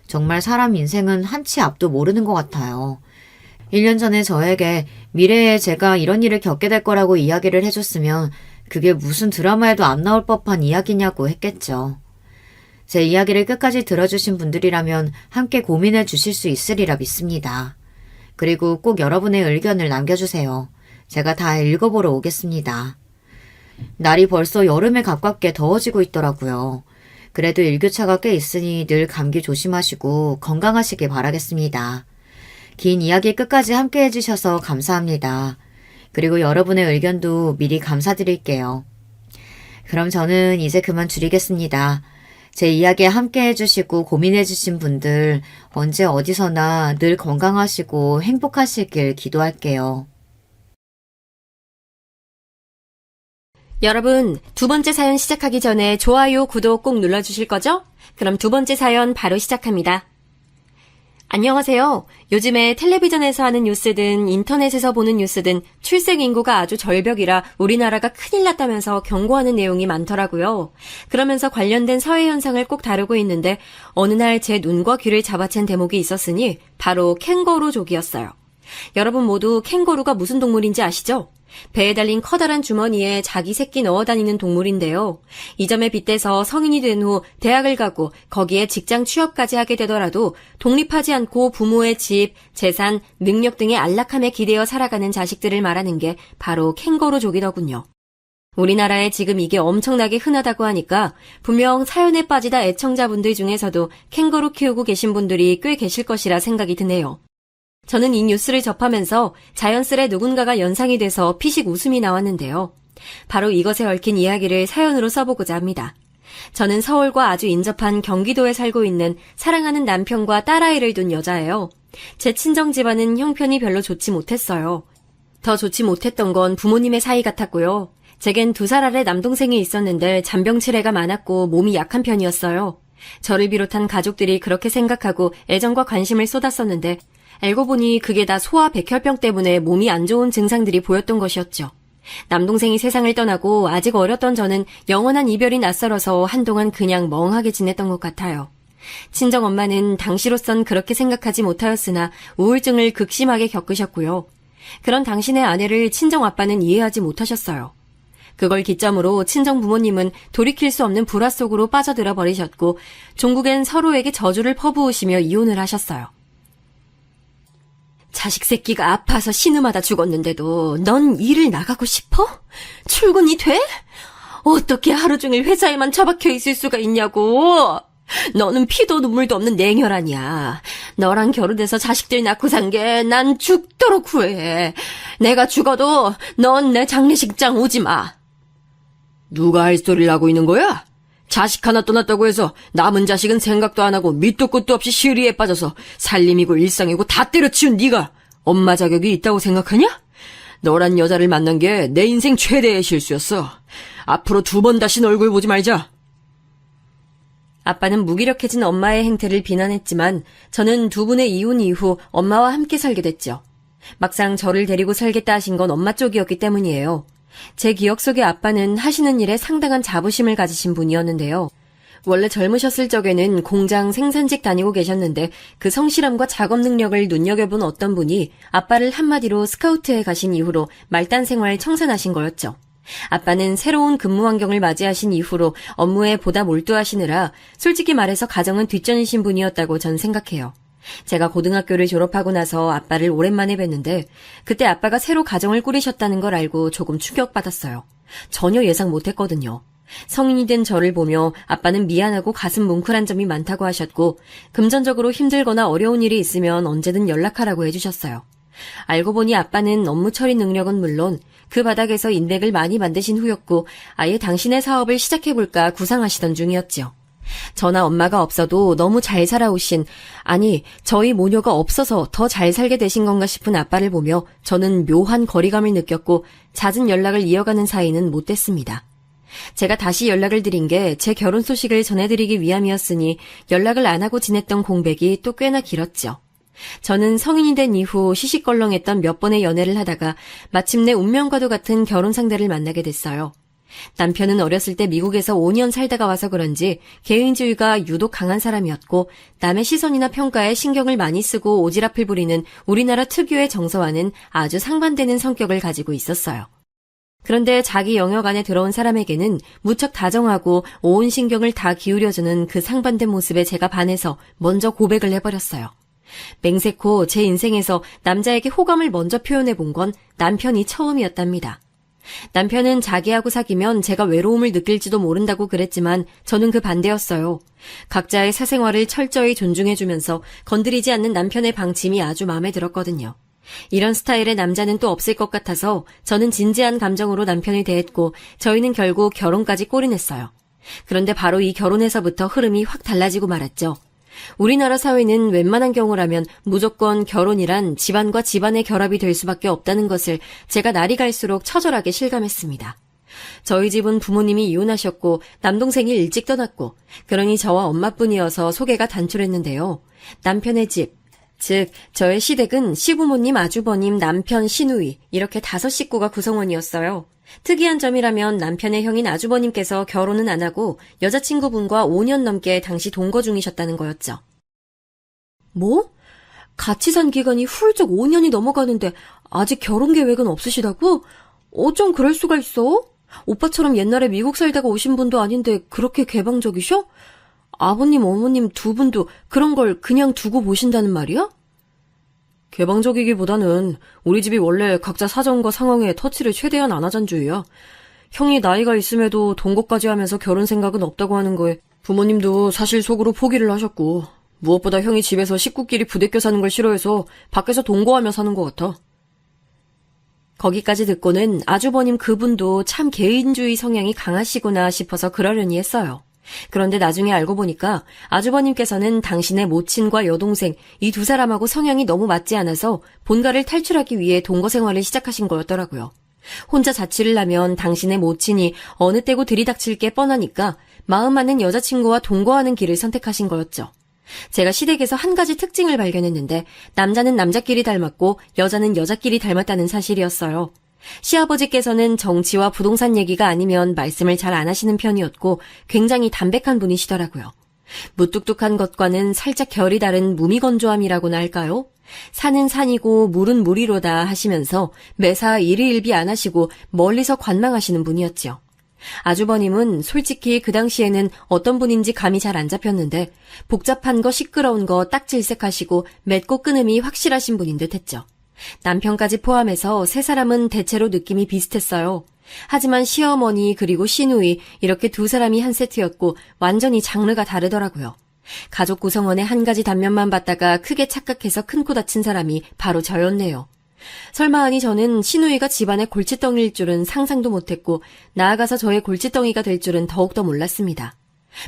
정말 사람 인생은 한치 앞도 모르는 것 같아요. 1년 전에 저에게 미래에 제가 이런 일을 겪게 될 거라고 이야기를 해줬으면 그게 무슨 드라마에도 안 나올 법한 이야기냐고 했겠죠. 제 이야기를 끝까지 들어주신 분들이라면 함께 고민해 주실 수 있으리라 믿습니다. 그리고 꼭 여러분의 의견을 남겨주세요. 제가 다 읽어보러 오겠습니다. 날이 벌써 여름에 가깝게 더워지고 있더라고요. 그래도 일교차가 꽤 있으니 늘 감기 조심하시고 건강하시길 바라겠습니다. 긴 이야기 끝까지 함께 해주셔서 감사합니다. 그리고 여러분의 의견도 미리 감사드릴게요. 그럼 저는 이제 그만 줄이겠습니다. 제 이야기에 함께 해주시고 고민해주신 분들 언제 어디서나 늘 건강하시고 행복하시길 기도할게요. 여러분, 두 번째 사연 시작하기 전에 좋아요, 구독 꼭 눌러주실 거죠? 그럼 두 번째 사연 바로 시작합니다. 안녕하세요. 요즘에 텔레비전에서 하는 뉴스든 인터넷에서 보는 뉴스든 출생 인구가 아주 절벽이라 우리나라가 큰일 났다면서 경고하는 내용이 많더라고요. 그러면서 관련된 사회 현상을 꼭 다루고 있는데 어느 날 제 눈과 귀를 잡아챈 대목이 있었으니 바로 캥거루족이었어요. 여러분 모두 캥거루가 무슨 동물인지 아시죠? 배에 달린 커다란 주머니에 자기 새끼 넣어 다니는 동물인데요. 이 점에 빗대서 성인이 된 후 대학을 가고 거기에 직장 취업까지 하게 되더라도 독립하지 않고 부모의 집, 재산, 능력 등의 안락함에 기대어 살아가는 자식들을 말하는 게 바로 캥거루족이더군요. 우리나라에 지금 이게 엄청나게 흔하다고 하니까 분명 사연에 빠지다 애청자분들 중에서도 캥거루 키우고 계신 분들이 꽤 계실 것이라 생각이 드네요. 저는 이 뉴스를 접하면서 자연스레 누군가가 연상이 돼서 피식 웃음이 나왔는데요. 바로 이것에 얽힌 이야기를 사연으로 써보고자 합니다. 저는 서울과 아주 인접한 경기도에 살고 있는 사랑하는 남편과 딸아이를 둔 여자예요. 제 친정 집안은 형편이 별로 좋지 못했어요. 더 좋지 못했던 건 부모님의 사이 같았고요. 제겐 2살 아래 남동생이 있었는데 잔병치레가 많았고 몸이 약한 편이었어요. 저를 비롯한 가족들이 그렇게 생각하고 애정과 관심을 쏟았었는데 알고 보니 그게 다 소아 백혈병 때문에 몸이 안 좋은 증상들이 보였던 것이었죠. 남동생이 세상을 떠나고 아직 어렸던 저는 영원한 이별이 낯설어서 한동안 그냥 멍하게 지냈던 것 같아요. 친정엄마는 당시로선 그렇게 생각하지 못하였으나 우울증을 극심하게 겪으셨고요. 그런 당신의 아내를 친정아빠는 이해하지 못하셨어요. 그걸 기점으로 친정 부모님은 돌이킬 수 없는 불화 속으로 빠져들어 버리셨고 종국엔 서로에게 저주를 퍼부으시며 이혼을 하셨어요. 자식 새끼가 아파서 신음하다 죽었는데도 넌 일을 나가고 싶어? 출근이 돼? 어떻게 하루 종일 회사에만 처박혀 있을 수가 있냐고. 너는 피도 눈물도 없는 냉혈 아니야. 너랑 결혼해서 자식들 낳고 산 게 난 죽도록 후회해. 내가 죽어도 넌 내 장례식장 오지 마. 누가 할 소리를 하고 있는 거야? 자식 하나 떠났다고 해서 남은 자식은 생각도 안 하고 밑도 끝도 없이 시리에 빠져서 살림이고 일상이고 다 때려치운 네가 엄마 자격이 있다고 생각하냐? 너란 여자를 만난 게 내 인생 최대의 실수였어. 앞으로 2번 다신 얼굴 보지 말자. 아빠는 무기력해진 엄마의 행태를 비난했지만 저는 두 분의 이혼 이후 엄마와 함께 살게 됐죠. 막상 저를 데리고 살겠다 하신 건 엄마 쪽이었기 때문이에요. 제 기억 속의 아빠는 하시는 일에 상당한 자부심을 가지신 분이었는데요. 원래 젊으셨을 적에는 공장 생산직 다니고 계셨는데 그 성실함과 작업 능력을 눈여겨본 어떤 분이 아빠를 한마디로 스카우트에 가신 이후로 말단 생활 청산하신 거였죠. 아빠는 새로운 근무 환경을 맞이하신 이후로 업무에 보다 몰두하시느라 솔직히 말해서 가정은 뒷전이신 분이었다고 전 생각해요. 제가 고등학교를 졸업하고 나서 아빠를 오랜만에 뵀는데 그때 아빠가 새로 가정을 꾸리셨다는 걸 알고 조금 충격받았어요. 전혀 예상 못했거든요. 성인이 된 저를 보며 아빠는 미안하고 가슴 뭉클한 점이 많다고 하셨고 금전적으로 힘들거나 어려운 일이 있으면 언제든 연락하라고 해주셨어요. 알고 보니 아빠는 업무 처리 능력은 물론 그 바닥에서 인맥을 많이 만드신 후였고 아예 당신의 사업을 시작해볼까 구상하시던 중이었지요. 저나 엄마가 없어도 너무 잘 살아오신, 아니 저희 모녀가 없어서 더 잘 살게 되신 건가 싶은 아빠를 보며 저는 묘한 거리감을 느꼈고 잦은 연락을 이어가는 사이는 못 됐습니다. 제가 다시 연락을 드린 게 제 결혼 소식을 전해드리기 위함이었으니 연락을 안 하고 지냈던 공백이 또 꽤나 길었죠. 저는 성인이 된 이후 시시껄렁했던 몇 번의 연애를 하다가 마침내 운명과도 같은 결혼 상대를 만나게 됐어요. 남편은 어렸을 때 미국에서 5년 살다가 와서 그런지 개인주의가 유독 강한 사람이었고 남의 시선이나 평가에 신경을 많이 쓰고 오지랖을 부리는 우리나라 특유의 정서와는 아주 상반되는 성격을 가지고 있었어요. 그런데 자기 영역 안에 들어온 사람에게는 무척 다정하고 온 신경을 다 기울여주는 그 상반된 모습에 제가 반해서 먼저 고백을 해버렸어요. 맹세코 제 인생에서 남자에게 호감을 먼저 표현해본 건 남편이 처음이었답니다. 남편은 자기하고 사귀면 제가 외로움을 느낄지도 모른다고 그랬지만 저는 그 반대였어요. 각자의 사생활을 철저히 존중해주면서 건드리지 않는 남편의 방침이 아주 마음에 들었거든요. 이런 스타일의 남자는 또 없을 것 같아서 저는 진지한 감정으로 남편을 대했고 저희는 결국 결혼까지 꼬리냈어요. 그런데 바로 이 결혼에서부터 흐름이 확 달라지고 말았죠. 우리나라 사회는 웬만한 경우라면 무조건 결혼이란 집안과 집안의 결합이 될 수밖에 없다는 것을 제가 날이 갈수록 처절하게 실감했습니다. 저희 집은 부모님이 이혼하셨고 남동생이 일찍 떠났고 그러니 저와 엄마뿐이어서 소개가 단촐했는데요. 남편의 집, 즉 저의 시댁은 시부모님, 아주버님, 남편, 시누이 이렇게 5식구가 구성원이었어요. 특이한 점이라면 남편의 형인 아주버님께서 결혼은 안 하고 여자친구분과 5년 넘게 당시 동거 중이셨다는 거였죠. 뭐? 같이 산 기간이 훌쩍 5년이 넘어가는데 아직 결혼 계획은 없으시다고? 어쩜 그럴 수가 있어? 오빠처럼 옛날에 미국 살다가 오신 분도 아닌데 그렇게 개방적이셔? 아버님, 어머님 두 분도 그런 걸 그냥 두고 보신다는 말이야? 개방적이기보다는 우리 집이 원래 각자 사정과 상황에 터치를 최대한 안 하잔주의야. 형이 나이가 있음에도 동거까지 하면서 결혼 생각은 없다고 하는 거에 부모님도 사실 속으로 포기를 하셨고 무엇보다 형이 집에서 식구끼리 부대껴 사는 걸 싫어해서 밖에서 동거하며 사는 것 같아. 거기까지 듣고는 아주버님 그분도 참 개인주의 성향이 강하시구나 싶어서 그러려니 했어요. 그런데 나중에 알고 보니까 아주버님께서는 당신의 모친과 여동생 이 두 사람하고 성향이 너무 맞지 않아서 본가를 탈출하기 위해 동거 생활을 시작하신 거였더라고요. 혼자 자취를 하면 당신의 모친이 어느 때고 들이닥칠 게 뻔하니까 마음 맞는 여자친구와 동거하는 길을 선택하신 거였죠. 제가 시댁에서 한 가지 특징을 발견했는데 남자는 남자끼리 닮았고 여자는 여자끼리 닮았다는 사실이었어요. 시아버지께서는 정치와 부동산 얘기가 아니면 말씀을 잘 안 하시는 편이었고 굉장히 담백한 분이시더라고요. 무뚝뚝한 것과는 살짝 결이 다른 무미건조함이라고나 할까요? 산은 산이고 물은 물이로다 하시면서 매사 일희일비 안 하시고 멀리서 관망하시는 분이었죠. 아주버님은 솔직히 그 당시에는 어떤 분인지 감이 잘 안 잡혔는데 복잡한 거 시끄러운 거 딱질색하시고 맺고 끊음이 확실하신 분인 듯 했죠. 남편까지 포함해서 세 사람은 대체로 느낌이 비슷했어요. 하지만 시어머니 그리고 시누이 이렇게 두 사람이 한 세트였고 완전히 장르가 다르더라고요. 가족 구성원의 한 가지 단면만 봤다가 크게 착각해서 큰 코 다친 사람이 바로 저였네요. 설마 하니 저는 시누이가 집안의 골칫덩이일 줄은 상상도 못했고 나아가서 저의 골칫덩이가 될 줄은 더욱더 몰랐습니다.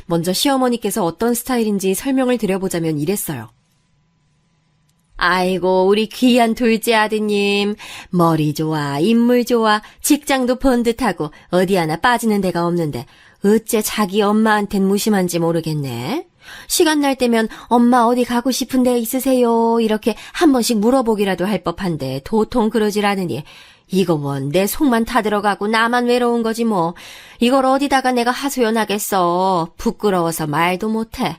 먼저 시어머니께서 어떤 스타일인지 설명을 드려보자면 이랬어요. 아이고 우리 귀한 둘째 아드님, 머리 좋아, 인물 좋아, 직장도 번듯하고 어디 하나 빠지는 데가 없는데 어째 자기 엄마한텐 무심한지 모르겠네. 시간 날 때면 엄마 어디 가고 싶은 데 있으세요? 이렇게 한 번씩 물어보기라도 할 법한데 도통 그러질 않으니 이거 뭔 내 속만 타들어가고 나만 외로운 거지 뭐. 이걸 어디다가 내가 하소연하겠어. 부끄러워서 말도 못해.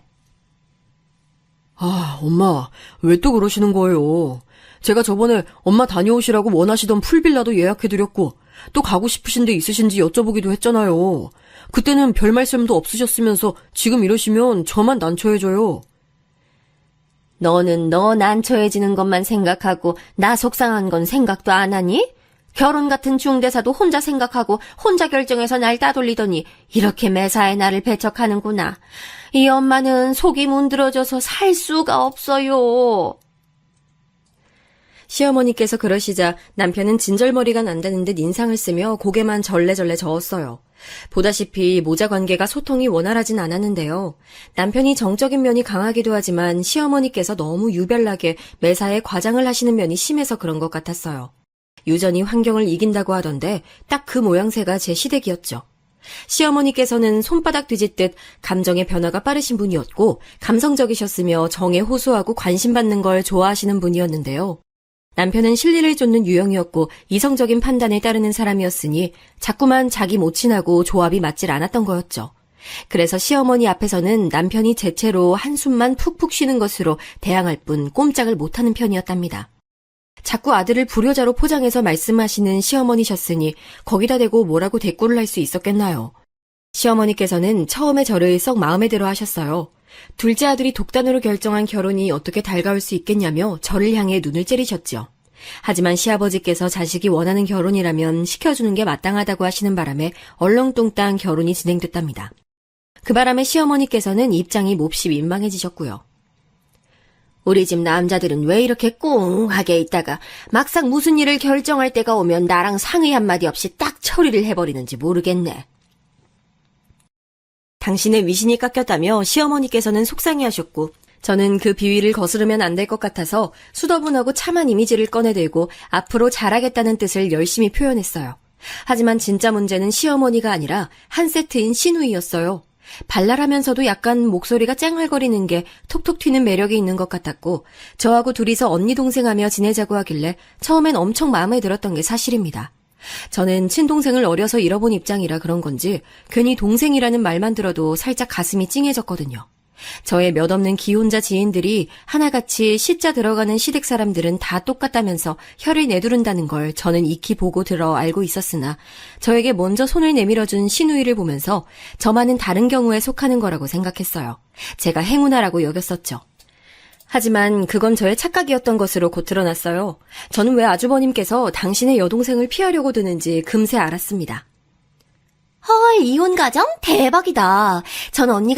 아, 엄마, 왜 또 그러시는 거예요? 제가 저번에 엄마 다녀오시라고 원하시던 풀빌라도 예약해드렸고, 또 가고 싶으신 데 있으신지 여쭤보기도 했잖아요. 그때는 별 말씀도 없으셨으면서 지금 이러시면 저만 난처해져요. 너는 너 난처해지는 것만 생각하고 나 속상한 건 생각도 안 하니? 결혼 같은 중대사도 혼자 생각하고 혼자 결정해서 날 따돌리더니 이렇게 매사에 나를 배척하는구나. 이 엄마는 속이 문드러져서 살 수가 없어요. 시어머니께서 그러시자 남편은 진절머리가 난다는 듯 인상을 쓰며 고개만 절레절레 저었어요. 보다시피 모자 관계가 소통이 원활하진 않았는데요. 남편이 정적인 면이 강하기도 하지만 시어머니께서 너무 유별나게 매사에 과장을 하시는 면이 심해서 그런 것 같았어요. 유전이 환경을 이긴다고 하던데 딱 그 모양새가 제 시댁이었죠. 시어머니께서는 손바닥 뒤집듯 감정의 변화가 빠르신 분이었고 감성적이셨으며 정에 호소하고 관심받는 걸 좋아하시는 분이었는데요. 남편은 실리를 쫓는 유형이었고 이성적인 판단에 따르는 사람이었으니 자꾸만 자기 모친하고 조합이 맞질 않았던 거였죠. 그래서 시어머니 앞에서는 남편이 제채로 한숨만 푹푹 쉬는 것으로 대항할 뿐 꼼짝을 못하는 편이었답니다. 자꾸 아들을 불효자로 포장해서 말씀하시는 시어머니셨으니 거기다 대고 뭐라고 대꾸를 할 수 있었겠나요? 시어머니께서는 처음에 저를 썩 마음에 들어 하셨어요. 둘째 아들이 독단으로 결정한 결혼이 어떻게 달가울 수 있겠냐며 저를 향해 눈을 째리셨죠. 하지만 시아버지께서 자식이 원하는 결혼이라면 시켜주는 게 마땅하다고 하시는 바람에 얼렁뚱땅 결혼이 진행됐답니다. 그 바람에 시어머니께서는 입장이 몹시 민망해지셨고요. 우리 집 남자들은 왜 이렇게 꽁하게 있다가 막상 무슨 일을 결정할 때가 오면 나랑 상의 한마디 없이 딱 처리를 해버리는지 모르겠네. 당신의 위신이 깎였다며 시어머니께서는 속상해하셨고 저는 그 비위를 거스르면 안 될 것 같아서 수더분하고 참한 이미지를 꺼내들고 앞으로 잘하겠다는 뜻을 열심히 표현했어요. 하지만 진짜 문제는 시어머니가 아니라 한 세트인 시누이였어요. 발랄하면서도 약간 목소리가 쨍얼거리는 게 톡톡 튀는 매력이 있는 것 같았고 저하고 둘이서 언니 동생하며 지내자고 하길래 처음엔 엄청 마음에 들었던 게 사실입니다. 저는 친동생을 어려서 잃어본 입장이라 그런 건지 괜히 동생이라는 말만 들어도 살짝 가슴이 찡해졌거든요. 저의 몇 없는 기혼자 지인들이 하나같이 시자 들어가는 시댁 사람들은 다 똑같다면서 혀를 내두른다는 걸 저는 익히 보고 들어 알고 있었으나 저에게 먼저 손을 내밀어준 시누이를 보면서 저만은 다른 경우에 속하는 거라고 생각했어요. 제가 행운아라고 여겼었죠. 하지만 그건 저의 착각이었던 것으로 곧 드러났어요. 저는 왜 아주버님께서 당신의 여동생을 피하려고 드는지 금세 알았습니다. 헐, 이혼 가정? 대박이다. 전 언니가